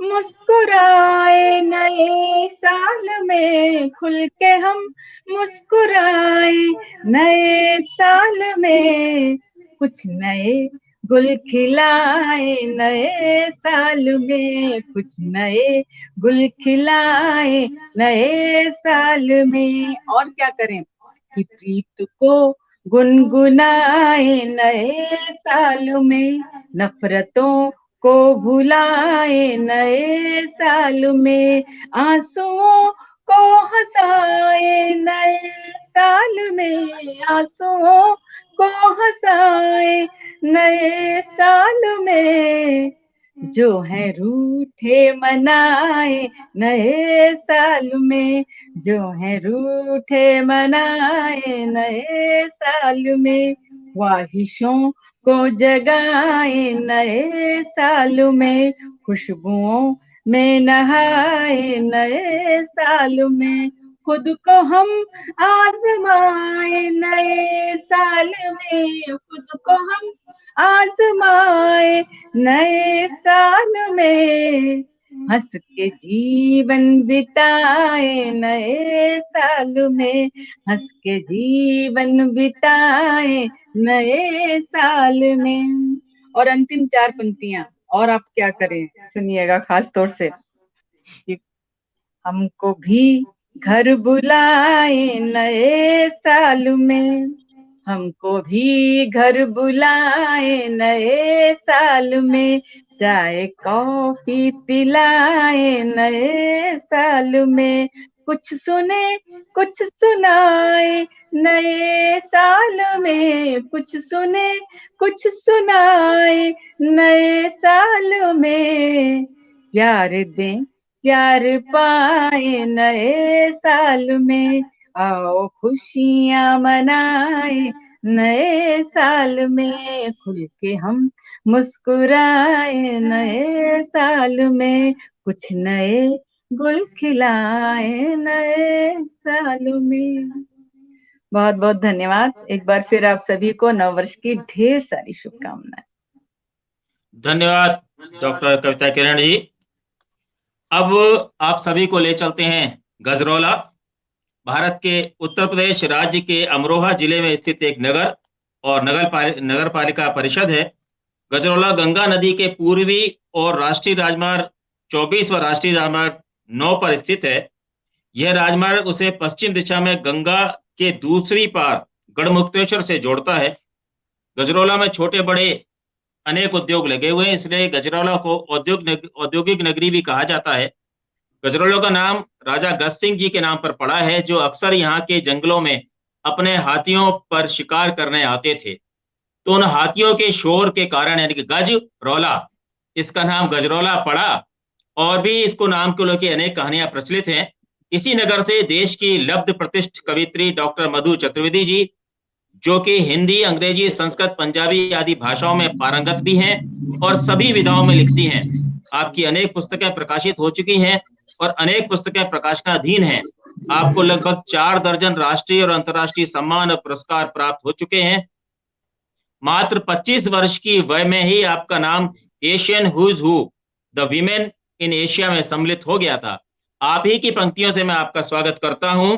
Speaker 7: मुस्कुराए नए साल में, खुल के हम मुस्कुराए नए साल में, कुछ नए गुल खिलाए नए साल में, कुछ नए गुल खिलाए नए साल में। और क्या करें कि प्रीत को गुनगुनाए नए साल में, नफरतों को भुलाए नए साल में, आंसुओं को हंसाए नए साल में, आंसुओं को हंसाए नए साल में, जो है रूठे मनाए नए साल में, जो है रूठे मनाए नए साल में, ख्वाहिशों को जगाए नए साल में, खुशबुओं में नहाए नए साल में, खुद को हम आजमाए नए साल में, खुद को हम आजमाए नए साल में, हंस के जीवन बिताए नए साल में, हंस के जीवन बिताए नए साल में। और अंतिम 4 पंक्तियां, और आप क्या करें, सुनिएगा खास तौर से। हमको भी घर बुलाए नए साल में, हमको भी घर बुलाए नए साल में, चाय कॉफी पिलाए नए साल में, कुछ सुने कुछ सुनाए नए साल में, कुछ सुने कुछ सुनाए नए साल में, प्यार दें प्यार पाए नए साल में, आओ खुशियां मनाए नए साल में, खुल के हम मुस्कुराए नए साल में, कुछ नए गुल खिलाए नए साल में। बहुत बहुत धन्यवाद। एक बार फिर आप सभी को नववर्ष की ढेर सारी शुभकामनाएं।
Speaker 4: धन्यवाद डॉक्टर कविता किरण जी। अब आप सभी को ले चलते हैं गजरौला। भारत के उत्तर प्रदेश राज्य के अमरोहा जिले में स्थित एक नगर और नगर पालिका परिषद है। गजरौला गंगा नदी के पूर्वी और राष्ट्रीय राजमार्ग 24 व राष्ट्रीय राजमार्ग 9 पर स्थित है। यह राजमार्ग उसे पश्चिम दिशा में गंगा के दूसरी पार गढ़मुक्तेश्वर से जोड़ता है। गजरौला में छोटे बड़े अनेक उद्योग लगे हुए हैं, इसलिए गजरौला को औद्योगिक नगरी भी कहा जाता है। गजरौला का नाम राजा गज सिंह जी के नाम पर पड़ा है, जो अक्सर यहाँ के जंगलों में अपने हाथियों पर शिकार करने आते थे। तो उन हाथियों के शोर के कारण यानी कि गजरौला, इसका नाम गजरौला पड़ा। और भी इसको नाम को लेकर अनेक कहानियां प्रचलित हैं। इसी नगर से देश की लब्ध प्रतिष्ठित कवित्री डॉक्टर मधु चतुर्वेदी जी, जो कि हिंदी, अंग्रेजी, संस्कृत, पंजाबी आदि भाषाओं में पारंगत भी हैं और सभी विधाओं में लिखती हैं। आपकी अनेक पुस्तकें प्रकाशित हो चुकी हैं और अनेक पुस्तकें प्रकाशनाधीन हैं। आपको लगभग 4 दर्जन राष्ट्रीय और अंतर्राष्ट्रीय सम्मान और पुरस्कार प्राप्त हो चुके हैं। मात्र 25 वर्ष की वय में ही आपका नाम Asian who's who the women in Asia में सम्मिलित हो गया था। आप ही की पंक्तियों से मैं आपका स्वागत करता हूं।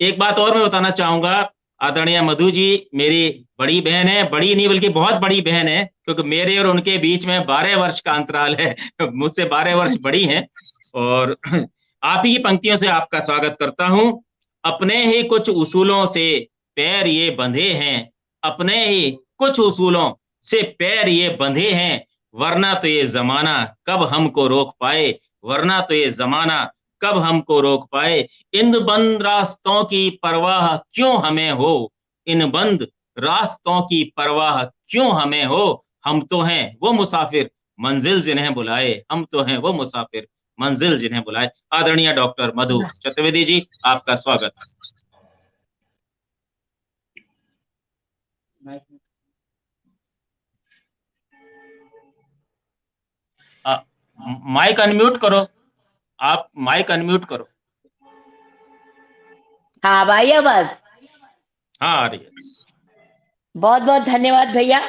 Speaker 4: एक बात और मैं बताना चाहूंगा, आदरणीय मधु जी मेरी बड़ी बहन है, बड़ी नहीं बल्कि बहुत बड़ी बहन है, क्योंकि मेरे और उनके बीच में 12 वर्ष का अंतराल है, मुझसे 12 वर्ष बड़ी हैं। और आप ही की पंक्तियों से आपका स्वागत करता हूं। अपने ही कुछ उसूलों से पैर ये बंधे हैं, अपने ही कुछ उसूलों से पैर ये बंधे हैं, वरना तो ये जमाना कब हमको रोक पाए, वरना तो ये जमाना कब हमको रोक पाए। इन बंद रास्तों की परवाह क्यों हमें हो, इन बंद रास्तों की परवाह क्यों हमें हो, हम तो हैं वो मुसाफिर मंजिल जिन्हें बुलाए, हम तो हैं वो मुसाफिर मंजिल जिन्हें बुलाए। आदरणीय डॉक्टर मधु चतुर्वेदी जी, आपका स्वागत। माइक अनम्यूट करो, आप माइक अनम्यूट करो।
Speaker 8: हाँ भाई, आवाज
Speaker 4: हाँ आ रही है।
Speaker 8: बहुत बहुत धन्यवाद भैया,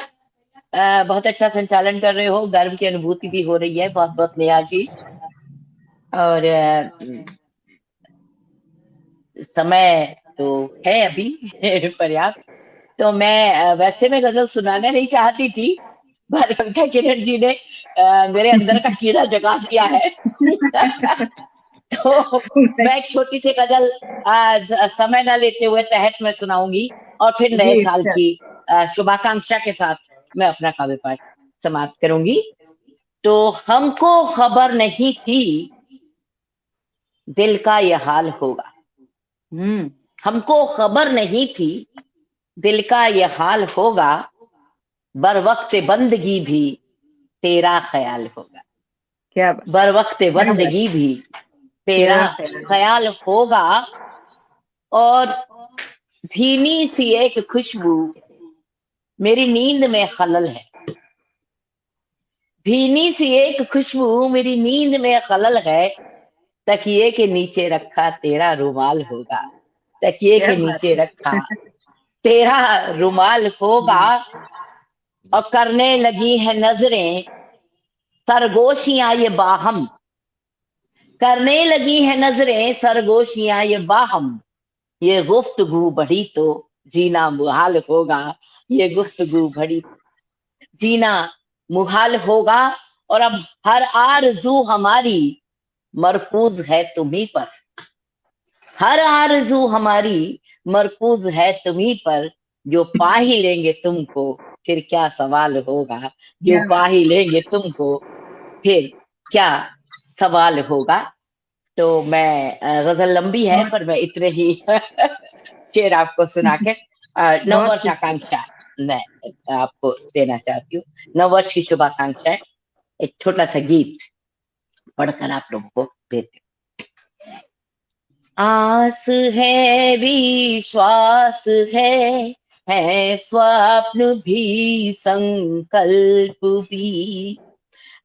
Speaker 8: बहुत अच्छा संचालन कर रहे हो, गर्व की अनुभूति भी हो रही है। बहुत बहुत नेहा जी। और समय तो है अभी पर्याप्त, तो मैं वैसे मैं गजल सुनाना नहीं चाहती थी, पर कविता किरण जी ने मेरे अंदर का कीड़ा जगा दिया है तो मैं एक छोटी सी गजल समय न लेते हुए तहत में सुनाऊंगी और फिर नए साल की शुभाकांक्षा के साथ मैं अपना काव्य पाठ समाप्त करूंगी। तो हमको खबर नहीं थी दिल का यह हाल होगा, हमको खबर नहीं थी दिल का यह हाल होगा, बर वक्त बंदगी भी तेरा ख्याल होगा।
Speaker 7: क्या
Speaker 8: बर वक्त बंदगी भी तेरा ख्याल होगा। और धीमी सी एक खुशबू मेरी नींद में खलल है, धीमी सी एक खुशबू मेरी नींद में खलल है, तकिए के नीचे रखा तेरा रुमाल होगा, तकिए के नीचे रखा तेरा रुमाल होगा। और करने लगी है नजरें सरगोशियां ये बाहम, करने लगी है नजरें सरगोशियां ये बाहम। ये गुफ्तगू बढ़ी तो जीना मुहाल होगा, ये गुफ्तगू बढ़ी जीना मुहाल होगा। और अब हर आरज़ू हमारी मरकूज है तुम्ही पर, हर आरज़ू हमारी मरकूज है तुम्ही पर। जो पा ही लेंगे तुमको फिर क्या सवाल होगा, जो पा ही लेंगे तुमको फिर क्या सवाल होगा। तो मैं गजल लंबी है पर मैं इतने ही शेर आपको सुना के नववर्ष आकांक्षा मैं आपको देना चाहती हूँ। नववर्ष की शुभाकांक्षाएं, एक छोटा सा गीत पढ़कर आप लोगों को देती हूँ। आस है विश्वास है स्वप्न भी संकल्प भी।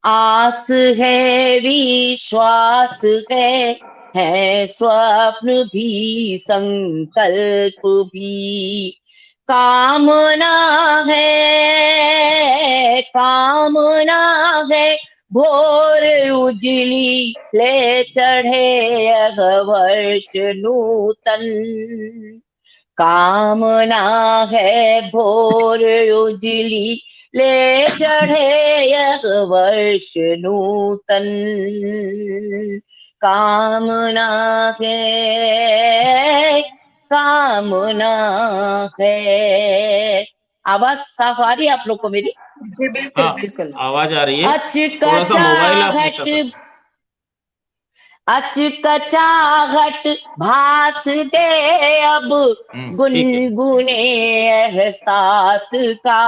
Speaker 8: आस है विश्वास है स्वप्न भी संकल्प भी। कामना है भोर उजली ले चढ़े यह वर्ष नूतन। कामना है भोर उजली ले चढ़े यह वर्ष नूतन। कामना है। आवाज साफ आ रही है आप लोग को मेरी?
Speaker 7: जी बिल्कुल बिल्कुल
Speaker 4: आवाज आ रही है। थोड़ा सा मोबाइल आप नीचा करो।
Speaker 8: अचकचाहट भास दे अब गुनगुने एहसास का।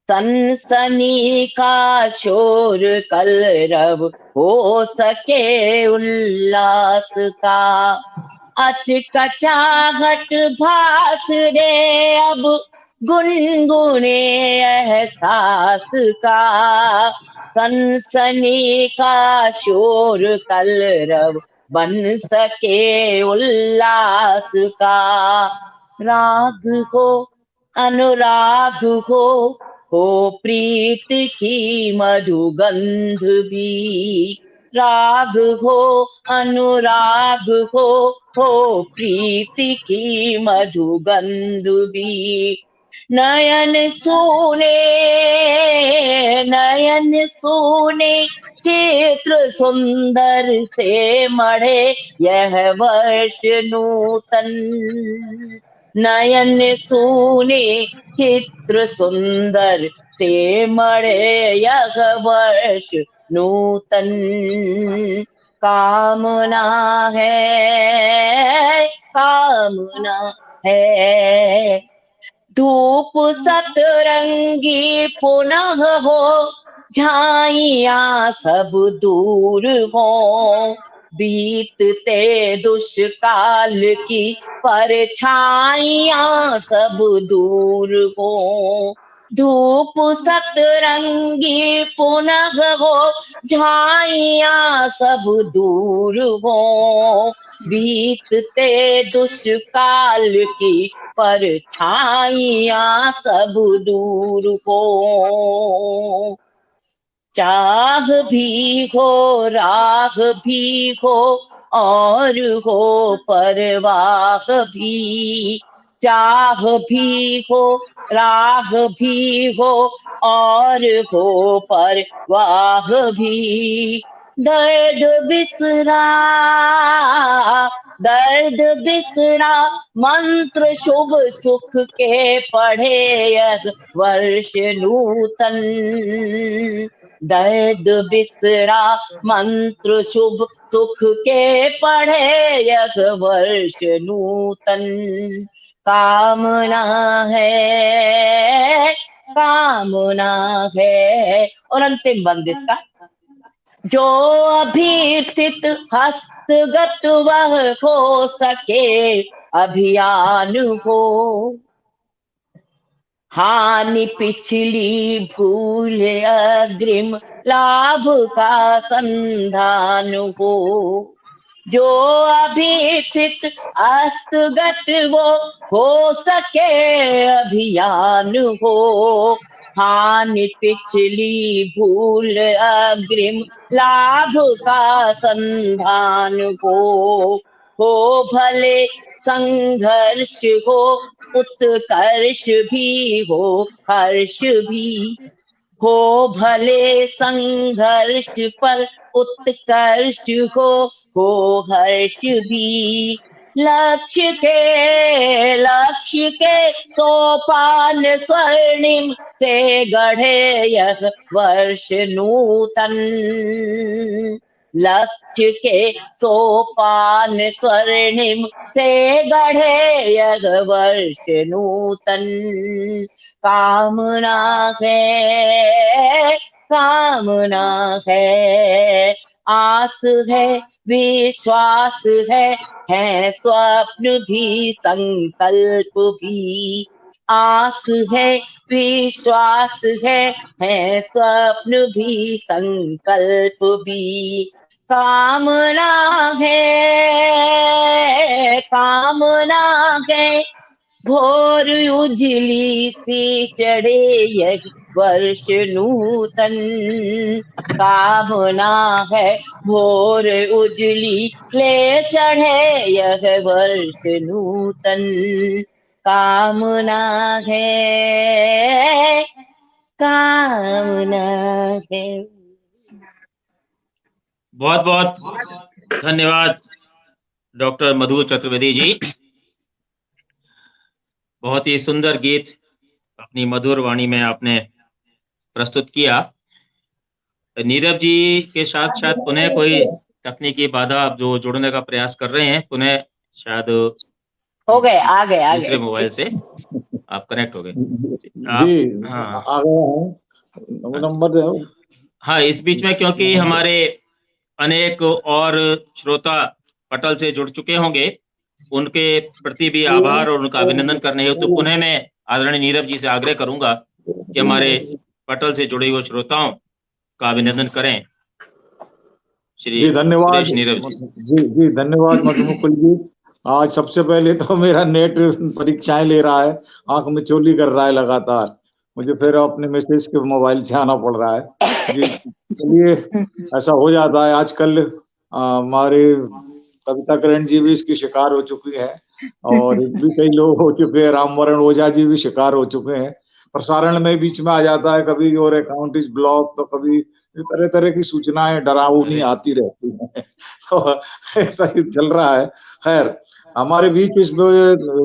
Speaker 8: सनसनी का शोर कलरव हो सके उल्लास का। अचकचाहट भास दे अब गुनगुने एहसास का। सनसनी का शोर कलरव बन सके उल्लास का। राग हो अनुराग हो प्रीत की मधुगंध भी। राग हो अनुराग हो प्रीति की मधुगंध भी। नयन सुने चित्र सुंदर से मढ़े यह वर्ष नूतन। नयन सुने चित्र सुंदर से मढ़े यह वर्ष नूतन। कामना है धूप सतरंगी पुनः हो झाइयां सब दूर हो। बीतते दुष्काल की परछाइयां सब दूर हो। धूप सतरंगी पुनः हो झाइयां सब दूर हो। बीतते दुष्काल की परछाइयां सब दूर हो। चाह भी हो राह भी हो और हो परवाह भी। चाह भी हो राह भी हो और हो परवाह भी। दर्द बिसरा मंत्र शुभ सुख के पढ़े यह वर्ष नूतन। दर्द बिसरा मंत्र शुभ सुख के पढ़े यह वर्ष नूतन। कामना है। और अंतिम बंद इसका, जो अभीप्सित हस्तगत वह हो सके अभियान हो। हानि पिछली भूल अग्रिम लाभ का संधान हो। जो अभिसित अस्तगत वो हो सके अभियान हो। हानि पिछली भूल अग्रिम लाभ का संधान हो भले संघर्ष हो उत्कर्ष भी हो हर्ष भी हो। भले संघर्ष पर उत्कर्ष हो हर्ष भी। लक्ष्य के सोपान स्वर्णिम से गढ़े यह वर्ष नूतन। लक्ष्य के सोपान स्वर्णिम से गढ़े यह वर्ष नूतन। कामना है आस है विश्वास है स्वप्न भी संकल्प भी। आस है विश्वास है स्वप्न भी संकल्प भी। कामना है भोर उजली सी चढ़े यह वर्ष नूतन। कामना है भोर उजली ले चढ़े यह वर्ष नूतन। कामना है
Speaker 4: बहुत बहुत धन्यवाद डॉक्टर मधु चतुर्वेदी जी। बहुत ही सुंदर गीत अपनी मधुर वाणी में आपने प्रस्तुत किया। नीरव जी के साथ शायद पुनः कोई तकनीकी बाधा जो जुड़ने का प्रयास कर रहे हैं, पुनः शायद
Speaker 8: हो गए आ गए
Speaker 4: दूसरे मोबाइल से आप कनेक्ट हो गए
Speaker 2: जी।
Speaker 4: हाँ
Speaker 2: आ गया हूं, नंबर दे।
Speaker 4: हाँ, इस बीच में क्योंकि हमारे अनेक और श्रोता पटल से जुड़ चुके होंगे, उनके प्रति भी आभार और उनका अभिनंदन करने हेतु तो पुनः मैं आदरणीय नीरव जी से आग्रह करूंगा कि हमारे पटल से जुड़े हुए श्रोताओं का अभिनंदन करें।
Speaker 2: जी धन्यवाद
Speaker 4: नीरव
Speaker 2: जी धन्यवाद मधुमुकुल जी। आज सबसे पहले तो मेरा नेट परीक्षाएं ले रहा है, आंख में चोली कर रहा है लगातार, मुझे फिर अपने मैसेज के मोबाइल से आना पड़ रहा है जी। चलिए, ऐसा हो जाता है आजकल। हमारे कविता करण जी भी इसकी शिकार हो चुकी है और भी कई लोग हो चुके हैं, रामवरण ओझा जी भी शिकार हो चुके हैं। प्रसारण में बीच में आ जाता है कभी, और अकाउंट इज ब्लॉक, तो कभी तरह तरह की सूचनाएं डरावनी आती रहती हैं। तो ऐसा ही चल रहा है। खैर, हमारे बीच इसमें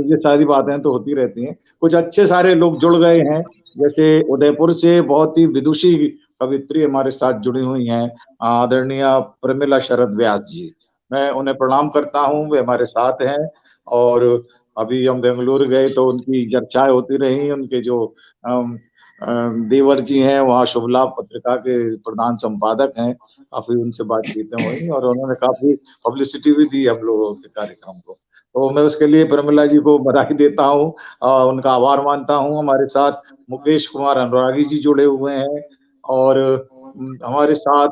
Speaker 2: ये सारी बातें तो होती रहती हैं। कुछ अच्छे सारे लोग जुड़ गए हैं, जैसे उदयपुर से बहुत ही विदुषी कवित्री हमारे साथ जुड़ी हुई हैं, आदरणीय प्रमिला शरद व्यास जी। मैं उन्हें प्रणाम करता हूँ, वे हमारे साथ हैं। और अभी हम बेंगलुरु गए तो उनकी चर्चाएं होती रही। उनके जो देवर जी हैं, वहाँ शुभ लाभ पत्रिका के प्रधान संपादक हैं, काफी उनसे बातचीतें हुई और उन्होंने काफी पब्लिसिटी भी दी हम लोगों के कार्यक्रम को। तो मैं उसके लिए प्रमिला जी को बधाई देता हूँ, उनका आभार मानता हूँ। हमारे साथ मुकेश कुमार अनुरागी जी जुड़े हुए हैं और हमारे साथ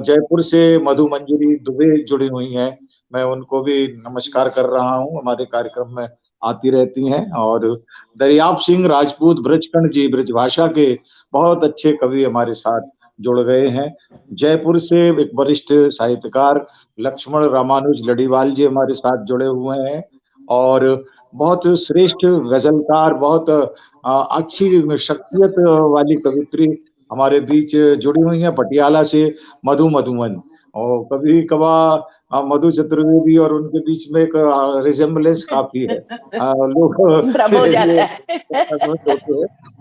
Speaker 2: जयपुर से मधु मंजरी दुबे जुड़ी हुई हैं। मैं उनको भी नमस्कार कर रहा हूँ, हमारे कार्यक्रम में आती रहती हैं। और दरियाब सिंह राजपूत ब्रजखंड जी, ब्रजभाषा के बहुत अच्छे कवि हमारे साथ जुड़ गए हैं। जयपुर से एक वरिष्ठ साहित्यकार लक्ष्मण रामानुज लड़ीवाल जी हमारे साथ जुड़े हुए हैं और बहुत श्रेष्ठ गजलकार, बहुत अच्छी शख्सियत वाली कवित्री हमारे बीच जुड़ी हुई है। पटियाला से मधु मधुवन, और कभी कभार मधु चतुर्वेदी और उनके बीच में एक रिजेम्बलेंस काफी है, लोग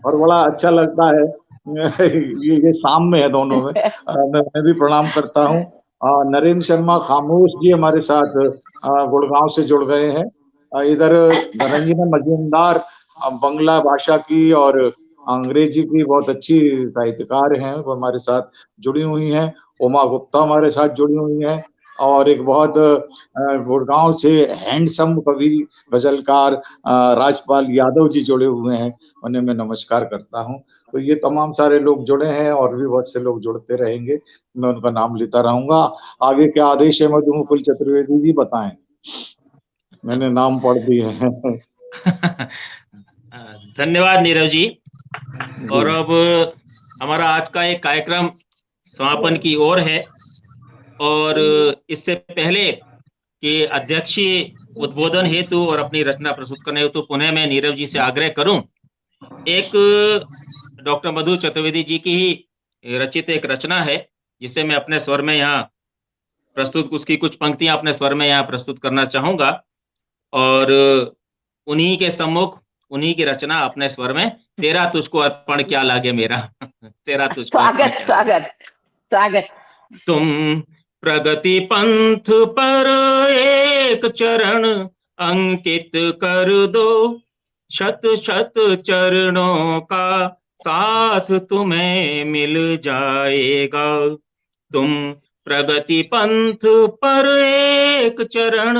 Speaker 2: और बड़ा अच्छा लगता है। ये शाम में है दोनों में। मैं उन्हें भी प्रणाम करता हूँ। नरेंद्र शर्मा खामोश जी हमारे साथ गुड़गांव से जुड़ गए हैं। इधर धनंजय मजूमदार बंगला भाषा की और अंग्रेजी की बहुत अच्छी साहित्यकार हैं, वो हमारे साथ जुड़ी हुई हैं। उमा गुप्ता हमारे साथ जुड़ी हुई हैं और एक बहुत गुड़गांव से हैंडसम कवि गजलकार राजपाल यादव जी जुड़े हुए हैं, उन्हें मैं नमस्कार करता हूं। तो ये तमाम सारे लोग जुड़े हैं और भी बहुत से लोग जुड़ते रहेंगे, मैं उनका नाम लेता रहूंगा। आगे क्या आदेश है मधुमुकुल चतुर्वेदी जी, बताएं। मैंने नाम पढ़ दिए हैं।
Speaker 4: धन्यवाद नीरव जी। और अब हमारा आज का एक कार्यक्रम समापन की ओर है, और इससे पहले कि अध्यक्षीय उद्बोधन हेतु और अपनी रचना प्रस्तुत करने हेतु पुनः मैं नीरव जी से आग्रह करूं, एक डॉक्टर मधु चतुर्वेदी जी की ही रचित एक रचना है जिसे मैं अपने स्वर में यहाँ प्रस्तुत, उसकी कुछ पंक्तियां अपने स्वर में यहाँ प्रस्तुत करना चाहूंगा, और उन्हीं के सम्मुख उन्हीं की रचना अपने स्वर में, तेरा तुझको अर्पण क्या लागे मेरा। तेरा तुझको
Speaker 8: स्वागत स्वागत स्वागत।
Speaker 4: तुम प्रगति पंथ पर एक चरण अंकित कर दो, शत शत चरणों का साथ तुम्हें मिल जाएगा। तुम प्रगति पंथ पर एक चरण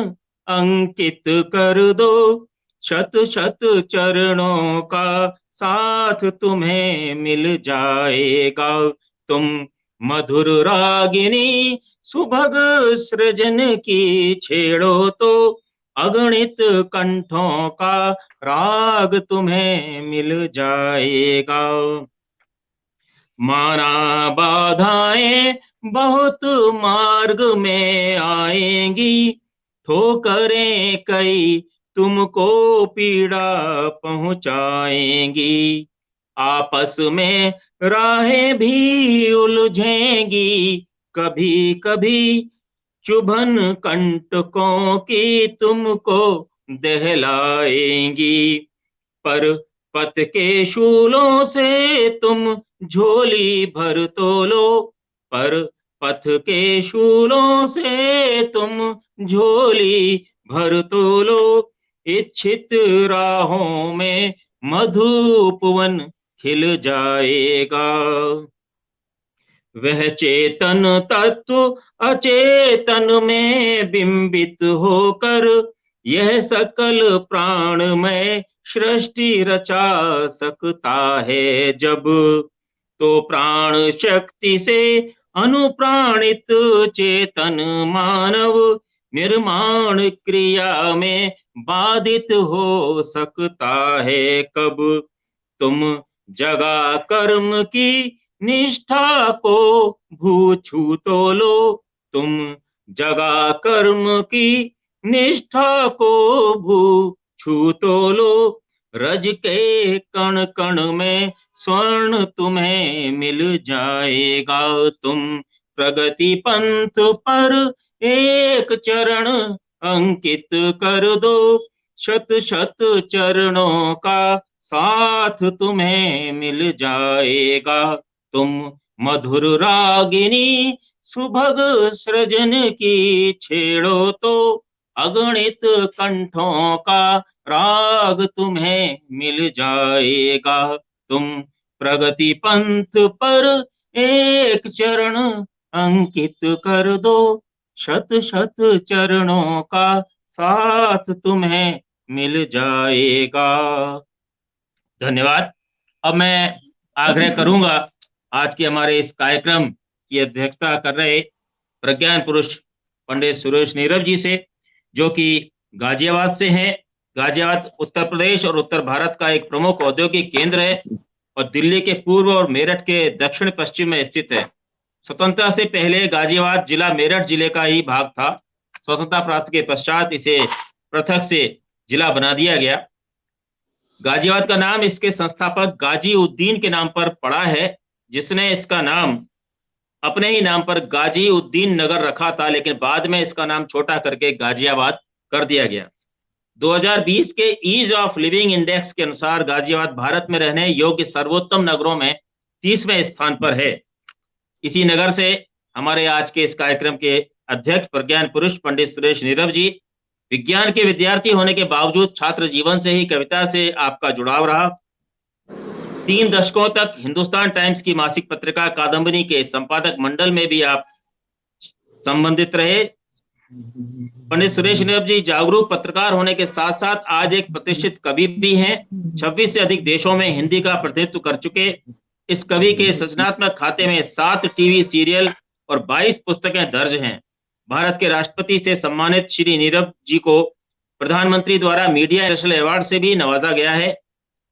Speaker 4: अंकित कर दो, शत शत चरणों का साथ तुम्हें मिल जाएगा। तुम मधुर रागिनी सुभग सृजन की छेड़ो तो, अगणित कंठों का राग तुम्हें मिल जाएगा। माना बाधाएं बहुत मार्ग में आएंगी, ठोकरें कई तुमको पीड़ा पहुंचाएंगी। आपस में राहें भी उलझेंगी, कभी कभी चुभन कंटकों की तुमको दहलाएंगी। पर पथ के शूलों से तुम झोली भर तोलो, पर पथ के शूलों से तुम झोली भर तोलो। इच्छित राहों में मधुपवन खिल जाएगा। वह चेतन तत्व अचेतन में बिंबित होकर, यह सकल प्राणमय सृष्टि रचा सकता है जब। तो प्राण शक्ति से अनुप्राणित चेतन मानव निर्माण क्रिया में बाधित हो सकता है कब। तुम जगा कर्म की निष्ठा को भू छू तोलो, तुम जगा कर्म की निष्ठा को भू छू तोलो। रज के कण कण में स्वर्ण तुम्हें मिल जाएगा। तुम प्रगति पंथ पर एक चरण अंकित कर दो, शत शत चरणों का साथ तुम्हें मिल जाएगा। तुम मधुर रागिनी सुभग सृजन की छेड़ो तो, अगणित कंठों का राग तुम्हें मिल जाएगा। तुम प्रगति पंथ पर एक चरण अंकित कर दो, शत शत चरणों का साथ तुम्हें मिल जाएगा। धन्यवाद। अब मैं आग्रह करूंगा आज के हमारे इस कार्यक्रम की अध्यक्षता कर रहे प्रज्ञान पुरुष पंडित सुरेश नीरव जी से, जो कि गाजियाबाद से हैं। गाजियाबाद उत्तर प्रदेश और उत्तर भारत का एक प्रमुख औद्योगिक केंद्र है और दिल्ली के पूर्व और मेरठ के दक्षिण पश्चिम में स्थित है। स्वतंत्रता से पहले गाजियाबाद जिला मेरठ जिले का ही भाग था। स्वतंत्रता प्राप्ति के पश्चात इसे पृथक से जिला बना दिया गया। गाजियाबाद का नाम इसके संस्थापक गाजी उद्दीन के नाम पर पड़ा है, जिसने इसका नाम अपने ही नाम पर गाजी उद्दीन नगर रखा था, लेकिन बाद में इसका नाम छोटा करके गाजियाबाद कर दिया गया। 2020 के ईज ऑफ लिविंग इंडेक्स के अनुसार गाजियाबाद भारत में रहने योग्य सर्वोत्तम नगरों में 30वें स्थान पर है। इसी नगर से हमारे आज के इस कार्यक्रम के अध्यक्ष प्रज्ञान पुरुष पंडित सुरेश नीरव जी, विज्ञान के विद्यार्थी होने के बावजूद छात्र जीवन से ही कविता से आपका जुड़ाव रहा। 3 दशकों तक हिंदुस्तान टाइम्स की मासिक पत्रिका कादम्बनी के संपादक मंडल में भी आप संबंधित रहे। पंडित सुरेश नीरव जी जागरूक पत्रकार होने के साथ साथ आज एक प्रतिष्ठित कवि भी हैं। 26 से अधिक देशों में हिंदी का प्रतिनिधित्व कर चुके इस कवि के सृजनात्मक खाते में 7 टीवी सीरियल और 22 पुस्तकें दर्ज हैं। भारत के राष्ट्रपति से सम्मानित श्री नीरव जी को प्रधानमंत्री द्वारा मीडिया नेशनल अवार्ड से भी नवाजा गया है।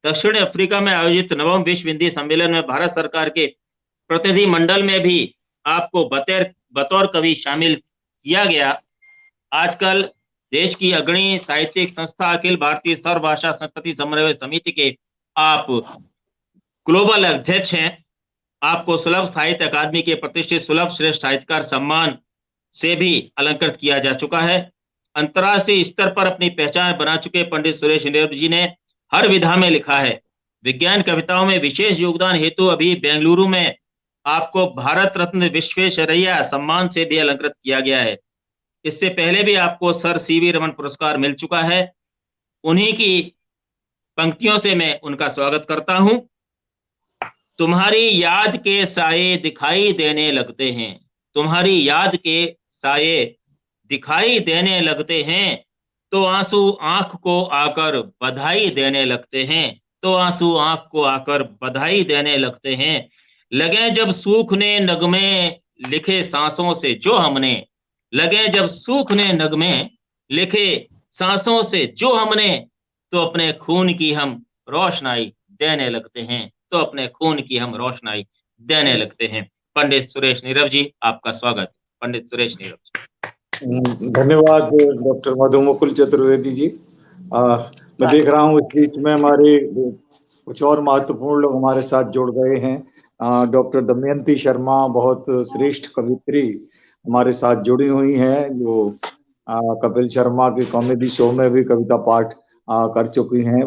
Speaker 4: दक्षिण अफ्रीका में आयोजित 9वां विश्व हिंदी सम्मेलन में भारत सरकार के प्रतिनिधि मंडल में भी आपको बतौर कवि शामिल किया गया। आजकल देश की अग्रणी साहित्यिक संस्था अखिल भारतीय सर्वभाषा संस्कृति समन्वय समिति के आप ग्लोबल अध्यक्ष हैं। आपको सुलभ साहित्य अकादमी के प्रतिष्ठित सुलभ श्रेष्ठ साहित्यकार सम्मान से भी अलंकृत किया जा चुका है। अंतर्राष्ट्रीय स्तर पर अपनी पहचान बना चुके पंडित सुरेश नीरव जी ने हर विधा में लिखा है। विज्ञान कविताओं में विशेष योगदान हेतु अभी बेंगलुरु में आपको भारत रत्न विश्वेश्वरैया सम्मान से भी अलंकृत किया गया है। इससे पहले भी आपको सर सीवी रमन पुरस्कार मिल चुका है। उन्हीं की पंक्तियों से मैं उनका स्वागत करता हूं। तुम्हारी याद के साये दिखाई देने लगते हैं, तुम्हारी याद के साये दिखाई देने लगते हैं, तो आंसू आंख को आकर बधाई देने लगते हैं, तो आंसू आंख को आकर बधाई देने लगते हैं। लगे जब सूखने नगमे लिखे सांसों से जो हमने, लगे जब सूखने नगमे लिखे सांसों से जो हमने, तो अपने खून की हम रोशनाई देने लगते हैं, तो अपने खून की हम रोशनाई देने लगते हैं। पंडित सुरेश नीरव जी, आपका स्वागत। पंडित सुरेश नीरव जी।
Speaker 2: धन्यवाद डॉक्टर मधुमुकुल चतुर्वेदी जी। मैं देख रहा हूँ इस बीच में हमारे कुछ और महत्वपूर्ण लोग हमारे साथ जुड़ गए हैं। डॉक्टर दमयंती शर्मा बहुत श्रेष्ठ कवित्री हमारे साथ जुड़ी हुई हैं, जो कपिल शर्मा के कॉमेडी शो में भी कविता पाठ कर चुकी हैं।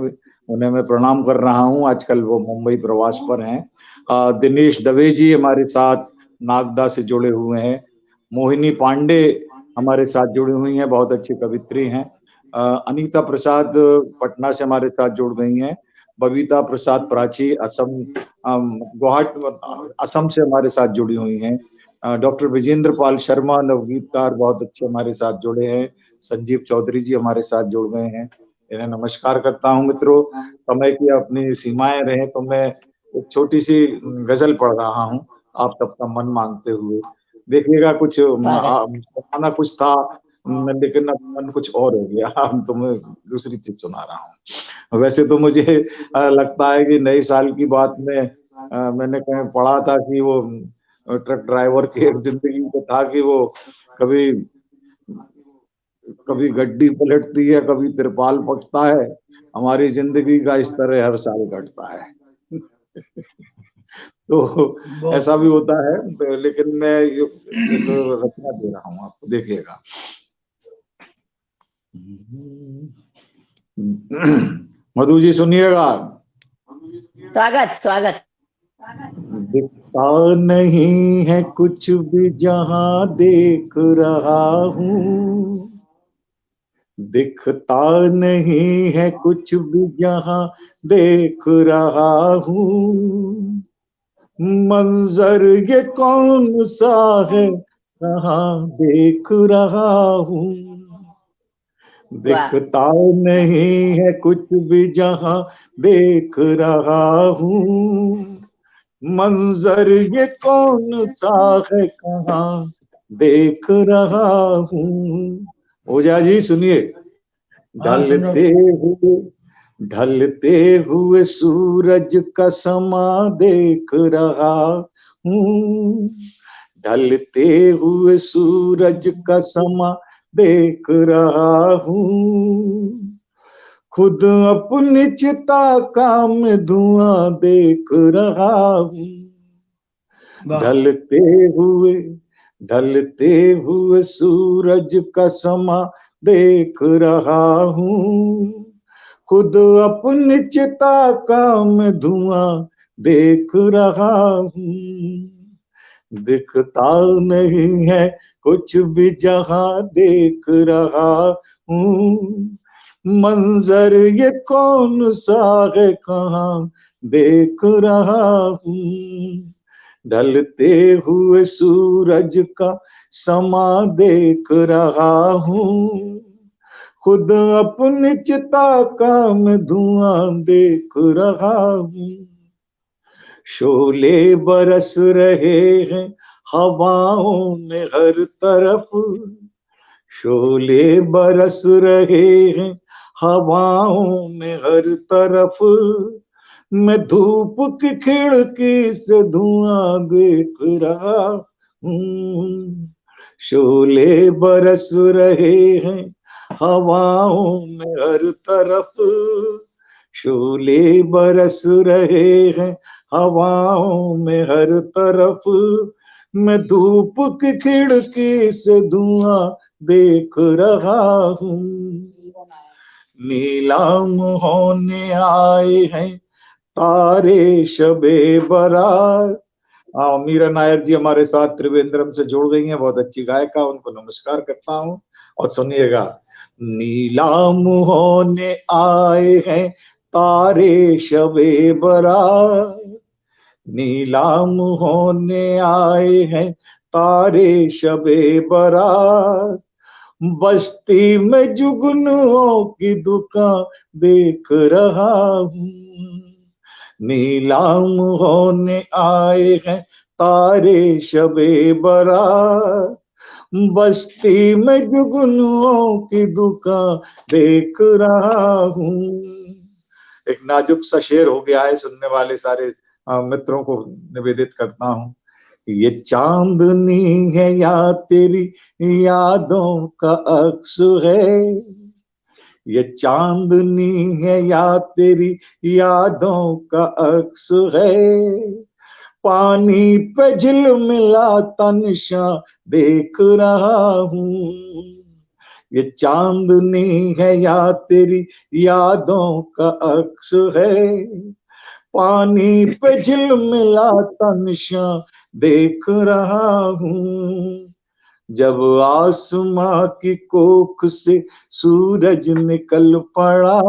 Speaker 2: उन्हें मैं प्रणाम कर रहा हूं। आजकल वो मुंबई प्रवास पर हैं। दिनेश दवे जी हमारे साथ नागदा से जुड़े हुए हैं। मोहिनी पांडे हमारे साथ जुड़ी हुई हैं, बहुत अच्छी कवित्री हैं। अनीता प्रसाद पटना से हमारे साथ जुड़ गई हैं। बबीता प्रसाद प्राची गुवाहाटी असम से हमारे साथ जुड़ी हुई हैं। डॉक्टर विजेंद्र पाल शर्मा नवगीतकार बहुत अच्छे हमारे साथ जुड़े हैं। संजीव चौधरी जी हमारे साथ जुड़ गए हैं। इन्हें नमस्कार करता हूं। मित्रों, समय की अपनी सीमाएं रहे तो मैं एक छोटी सी गजल पढ़ रहा हूं, आप सबका मन मांगते हुए। देखिएगा कुछ ना कुछ था, लेकिन अब मन कुछ और हो गया, तो मैं दूसरी चीज सुना रहा हूँ। वैसे तो मुझे लगता है कि नए साल की बात में मैंने कहीं पढ़ा था कि वो ट्रक ड्राइवर की एक जिंदगी तो था कि वो कभी गड्डी पलटती है, कभी तिरपाल पकता है। हमारी जिंदगी का इस तरह हर साल घटता है। तो ऐसा भी होता है, लेकिन मैं एक रचना दे रहा हूँ आपको, देखिएगा। मधु जी सुनिएगा।
Speaker 8: स्वागत स्वागत।
Speaker 2: दिखता नहीं है कुछ भी जहां देख रहा हूँ, दिखता नहीं है कुछ भी जहां देख रहा हूँ। मंजर ये कौन सा है कहाँ देख रहा हूँ। दिखता नहीं है कुछ भी जहां देख रहा हूँ। मंजर ये कौन सा है कहाँ देख रहा हूँ। ओझा जी सुनिए। ढलते हुए सूरज का समा देख रहा हूँ। ढलते हुए सूरज का समा देख रहा हूँ। खुद अपनी चिता का मैं धुआं देख रहा हूँ। ढलते हुए सूरज का समा देख रहा हूँ। खुद अपनी चिता का मैं धुआं देख रहा हूँ। दिखता नहीं है कुछ भी जहां देख रहा हूँ। मंजर ये कौन सा है कहाँ देख रहा हूँ। ढलते हुए सूरज का समा देख रहा हूँ, खुद अपनी चिता का मैं धुआं देख रहा हूँ। शोले बरस रहे हैं हवाओं में हर तरफ, शोले बरस रहे हैं हवाओं में हर तरफ, मैं धूप की खिड़की से धुआं देख रहा हूँ। शोले बरस रहे हैं हवाओं में हर तरफ, शोले बरस रहे हैं हवाओं में हर तरफ, मैं धूप की खिड़की से धुआं देख रहा हूँ। नीलाम होने आए हैं तारे शबे बारात। मीरा नायर जी हमारे साथ त्रिवेंद्रम से जुड़ गई हैं, बहुत अच्छी गायिका, उनको नमस्कार करता हूँ। और सुनिएगा, नीलाम होने आए हैं तारे शबे बारात, नीलाम होने आए हैं तारे शबे बारात, बस्ती में जुगनुओं की दुकान देख रहा हूँ। नीलाम होने आए हैं तारे शबे बारात, बस्ती में जुगनुओं की दुकान देख रहा हूँ। एक नाजुक सा शेर हो गया है, सुनने वाले सारे मित्रों को निवेदित करता हूँ। ये चांदनी है या तेरी यादों का अक्स है, ये चांदनी है या तेरी यादों का अक्स है, पानी पे झिलमिलाता निशान देख रहा हूँ। ये चांदनी है या तेरी यादों का अक्स है, पानी पे झिलमिलाता निशान देख रहा हूँ। जब आसमां की कोख से सूरज निकल पड़ा,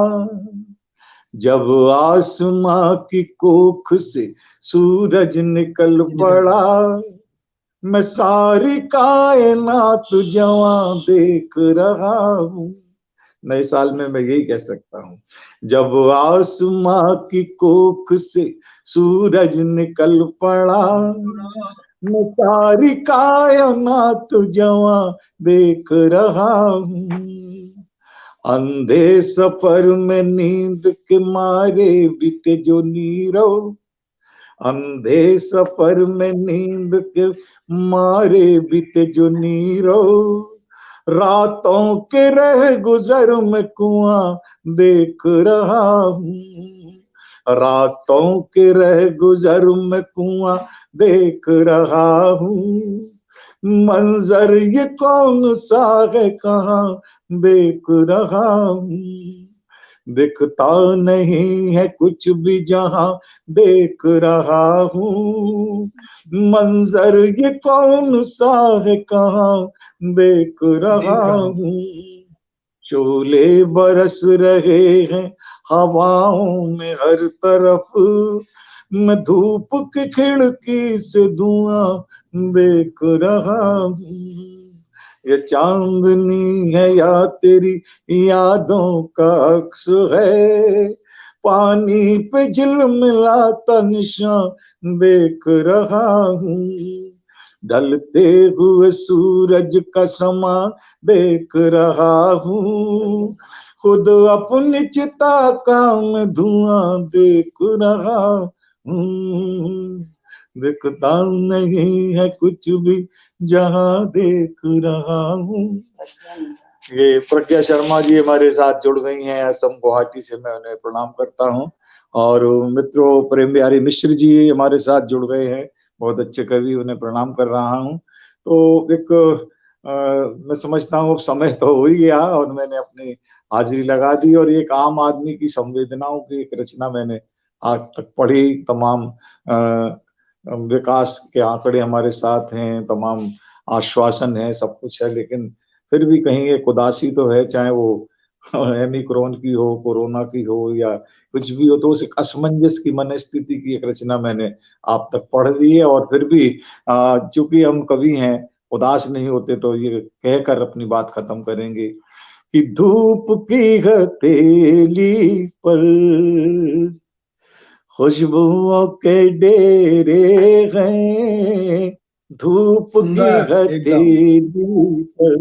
Speaker 2: जब आसमां की कोख से सूरज निकल पड़ा, मैं सारी कायनात जवां देख रहा हूँ। नए साल में मैं यही कह सकता हूँ, जब आसमां की कोख से सूरज निकल पड़ा, मैं सारी कायनात जवां देख रहा हूँ। अंधे सफर में नींद के मारे बीते जो नीरव, अंधे सफर में नींद के मारे बीते जो नीरव, रातों के रह गुजर में कुआं देख रहा हूँ। रातों के रह गुजर में कुआं देख रहा हूँ। मंजर ये कौन सा है कहाँ देख रहा हूँ। दिखता नहीं है कुछ भी जहां देख रहा हूँ। मंजर ये कौन सा है कहाँ देख रहा हूँ। शोले बरस रहे हैं हवाओं में हर तरफ, मैं धूप की खिड़की से धुआं देख रहा हूँ। ये चांदनी है या तेरी यादों का अक्स है, पानी पे झिलमिलाता निशान देख रहा हूँ। ढलते हुए सूरज का समा देख रहा हूँ, खुद अपनी चिता का मैं धुआं देख रहा हूँ। दिखता नहीं है कुछ भी जहां देख रहा हूँ। ये प्रज्ञा शर्मा जी हमारे साथ जुड़ गई हैं असम गुवाहाटी से, मैं उन्हें प्रणाम करता हूँ। और मित्रों प्रेम बिहारी मिश्र जी हमारे साथ जुड़ गए हैं, बहुत अच्छे कवि, उन्हें प्रणाम कर रहा हूँ। तो एक मैं समझता हूँ समय तो हो ही गया और मैंने अपनी हाजिरी लगा दी, और एक आम आदमी की संवेदनाओं की एक रचना मैंने आज तक पढ़ी। तमाम विकास के आंकड़े हमारे साथ हैं, तमाम आश्वासन है, सब कुछ है, लेकिन फिर भी कहीं एक उदासी तो है, चाहे वो ओमिक्रॉन की हो, कोरोना की हो या कुछ भी हो, तो उस असमंजस की मनस्थिति की एक रचना मैंने आप तक पढ़ दी है। और फिर भी चूंकि हम कवि हैं, उदास नहीं होते, तो ये कहकर अपनी बात खत्म करेंगे कि धूप की हथेली पर खुशबुओं के डेरे हैं, धूप की हथेली पर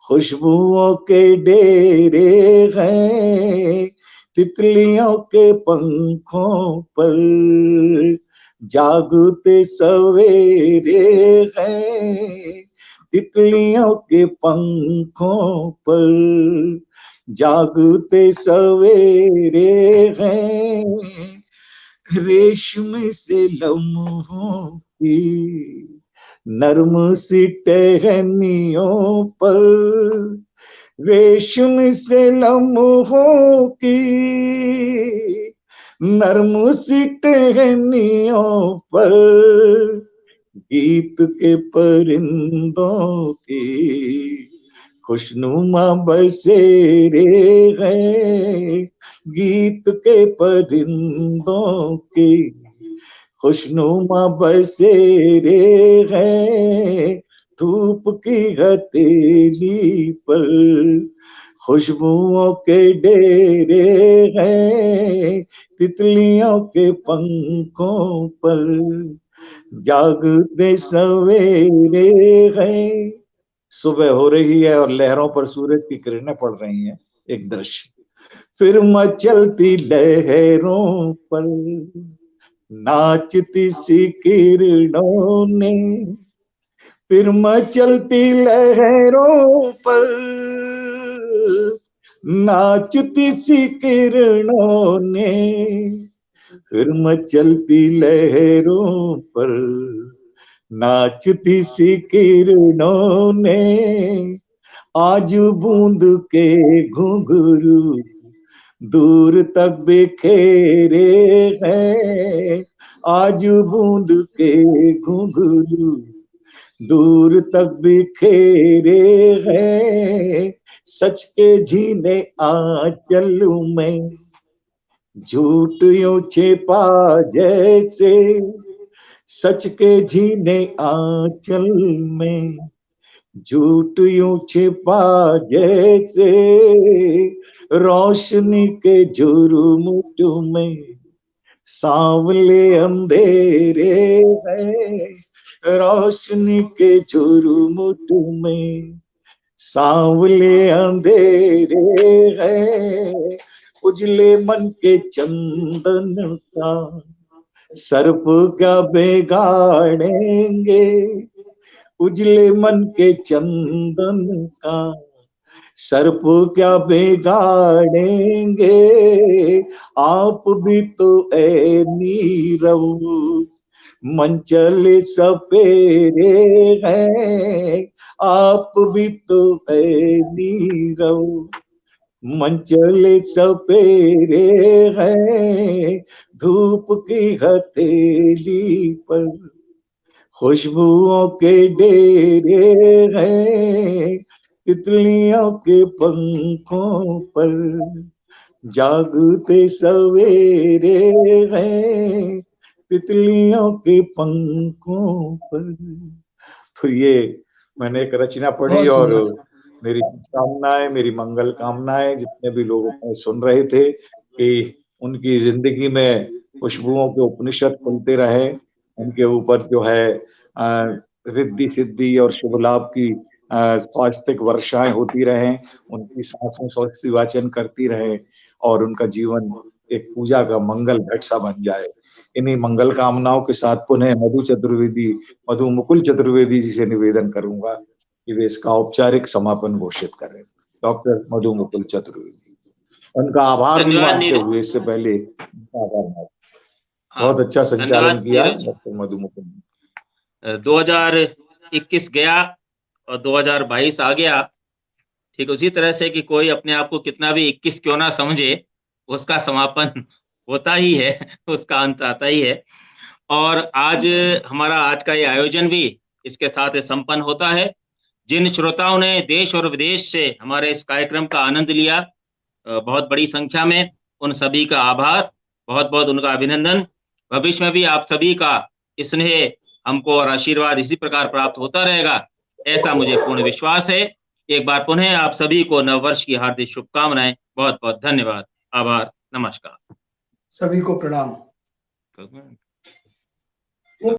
Speaker 2: खुशबुओं के डेरे हैं, तितलियों के पंखों पर जागते सवेरे हैं, तितलियों के पंखों पर जागते सवेरे हैं, रेशम से लम्हों की नर्म सी टहनियों पर, रेशम से लम्हों की नर्म सी टहनियों पर, गीत के परिंदों की खुशनुमा बसेरे हैं, गीत के परिंदों की खुशनुमा बसेरे हैं, धूप की हथेली पर खुशबुओं के डेरे हैं, तितलियों के पंखों पर जागते सवेरे हैं। सुबह हो रही है और लहरों पर सूरज की किरणें पड़ रही हैं, एक दृश्य। फिर मचलती लहरों पर नाचती सी किरणों ने, फिर मचलती लहरों पर नाचती सी किरणों ने, फिर मचलती लहरों पर नाचती सी किरणों ने, आज बूंद के घुंघरू दूर तक बिखेरे हैं, आज बूंद के घुंघरू दूर तक बिखेरे हैं, सच के जीने आंचल में झूठ यूं छिपा जैसे, सच के जीने आंचल में झूठ यूं छिपा जैसे, रोशनी के झुरमुट में सांवले अंधेरे हैं, रोशनी के झुरमुट में सांवले अंधेरे हैं, उजले मन के चंदन का सर्प क्या बिगाड़ेंगे, उजले मन के चंदन का सर्प क्या बिगाड़ेंगे, आप भी तो ऐ नीरव मंचल सपेरे हैं, आप भी तो ऐ नीरव मंचल सपेरे हैं, धूप की हथेली पर खुशबुओं के डेरे हैं, तितलियों के पंखों पर जागते सवेरे हैं, तितलियों के पंखों पर। तो ये मैंने एक रचना पढ़ी और मेरी कामनाएं, मेरी मंगल कामनाएं जितने भी लोग सुन रहे थे कि उनकी जिंदगी में खुशबुओं के उपनिषद खुलते रहे, उनके ऊपर जो है रिद्धि सिद्धि और शुभ लाभ की स्वास्थ्यिक वर्षाएं होती रहें, उनकी सांसें स्वस्ति वाचन करती रहे और उनका जीवन एक पूजा का मंगल घट सा बन जाए। इन्हीं मंगल कामनाओं के साथ पुनः मधु मुकुल चतुर्वेदी जी से निवेदन करूंगा कि वे इसका औपचारिक समापन घोषित करें। डॉक्टर मधु मुकुल चतुर्वेदी, उनका आभार भी मानते हुए इससे पहले आभार, बहुत अच्छा संचालन किया डॉक्टर मधु मुकुल।
Speaker 4: 2021 गया और 2022 आ गया, ठीक उसी तरह से कि कोई अपने आप को कितना भी 21 क्यों ना समझे, उसका समापन होता ही है, उसका अंत आता ही है। और आज हमारा आज का ये आयोजन भी इसके साथ संपन्न होता है। जिन श्रोताओं ने देश और विदेश से हमारे इस कार्यक्रम का आनंद लिया, बहुत बड़ी संख्या में, उन सभी का आभार, बहुत बहुत उनका अभिनंदन। भविष्य में भी आप सभी का स्नेह हमको और आशीर्वाद इसी प्रकार प्राप्त होता रहेगा, ऐसा मुझे पूर्ण विश्वास है। एक बार पुनः आप सभी को नववर्ष की हार्दिक शुभकामनाएं। बहुत बहुत धन्यवाद, आभार, नमस्कार।
Speaker 3: सभी को प्रणाम।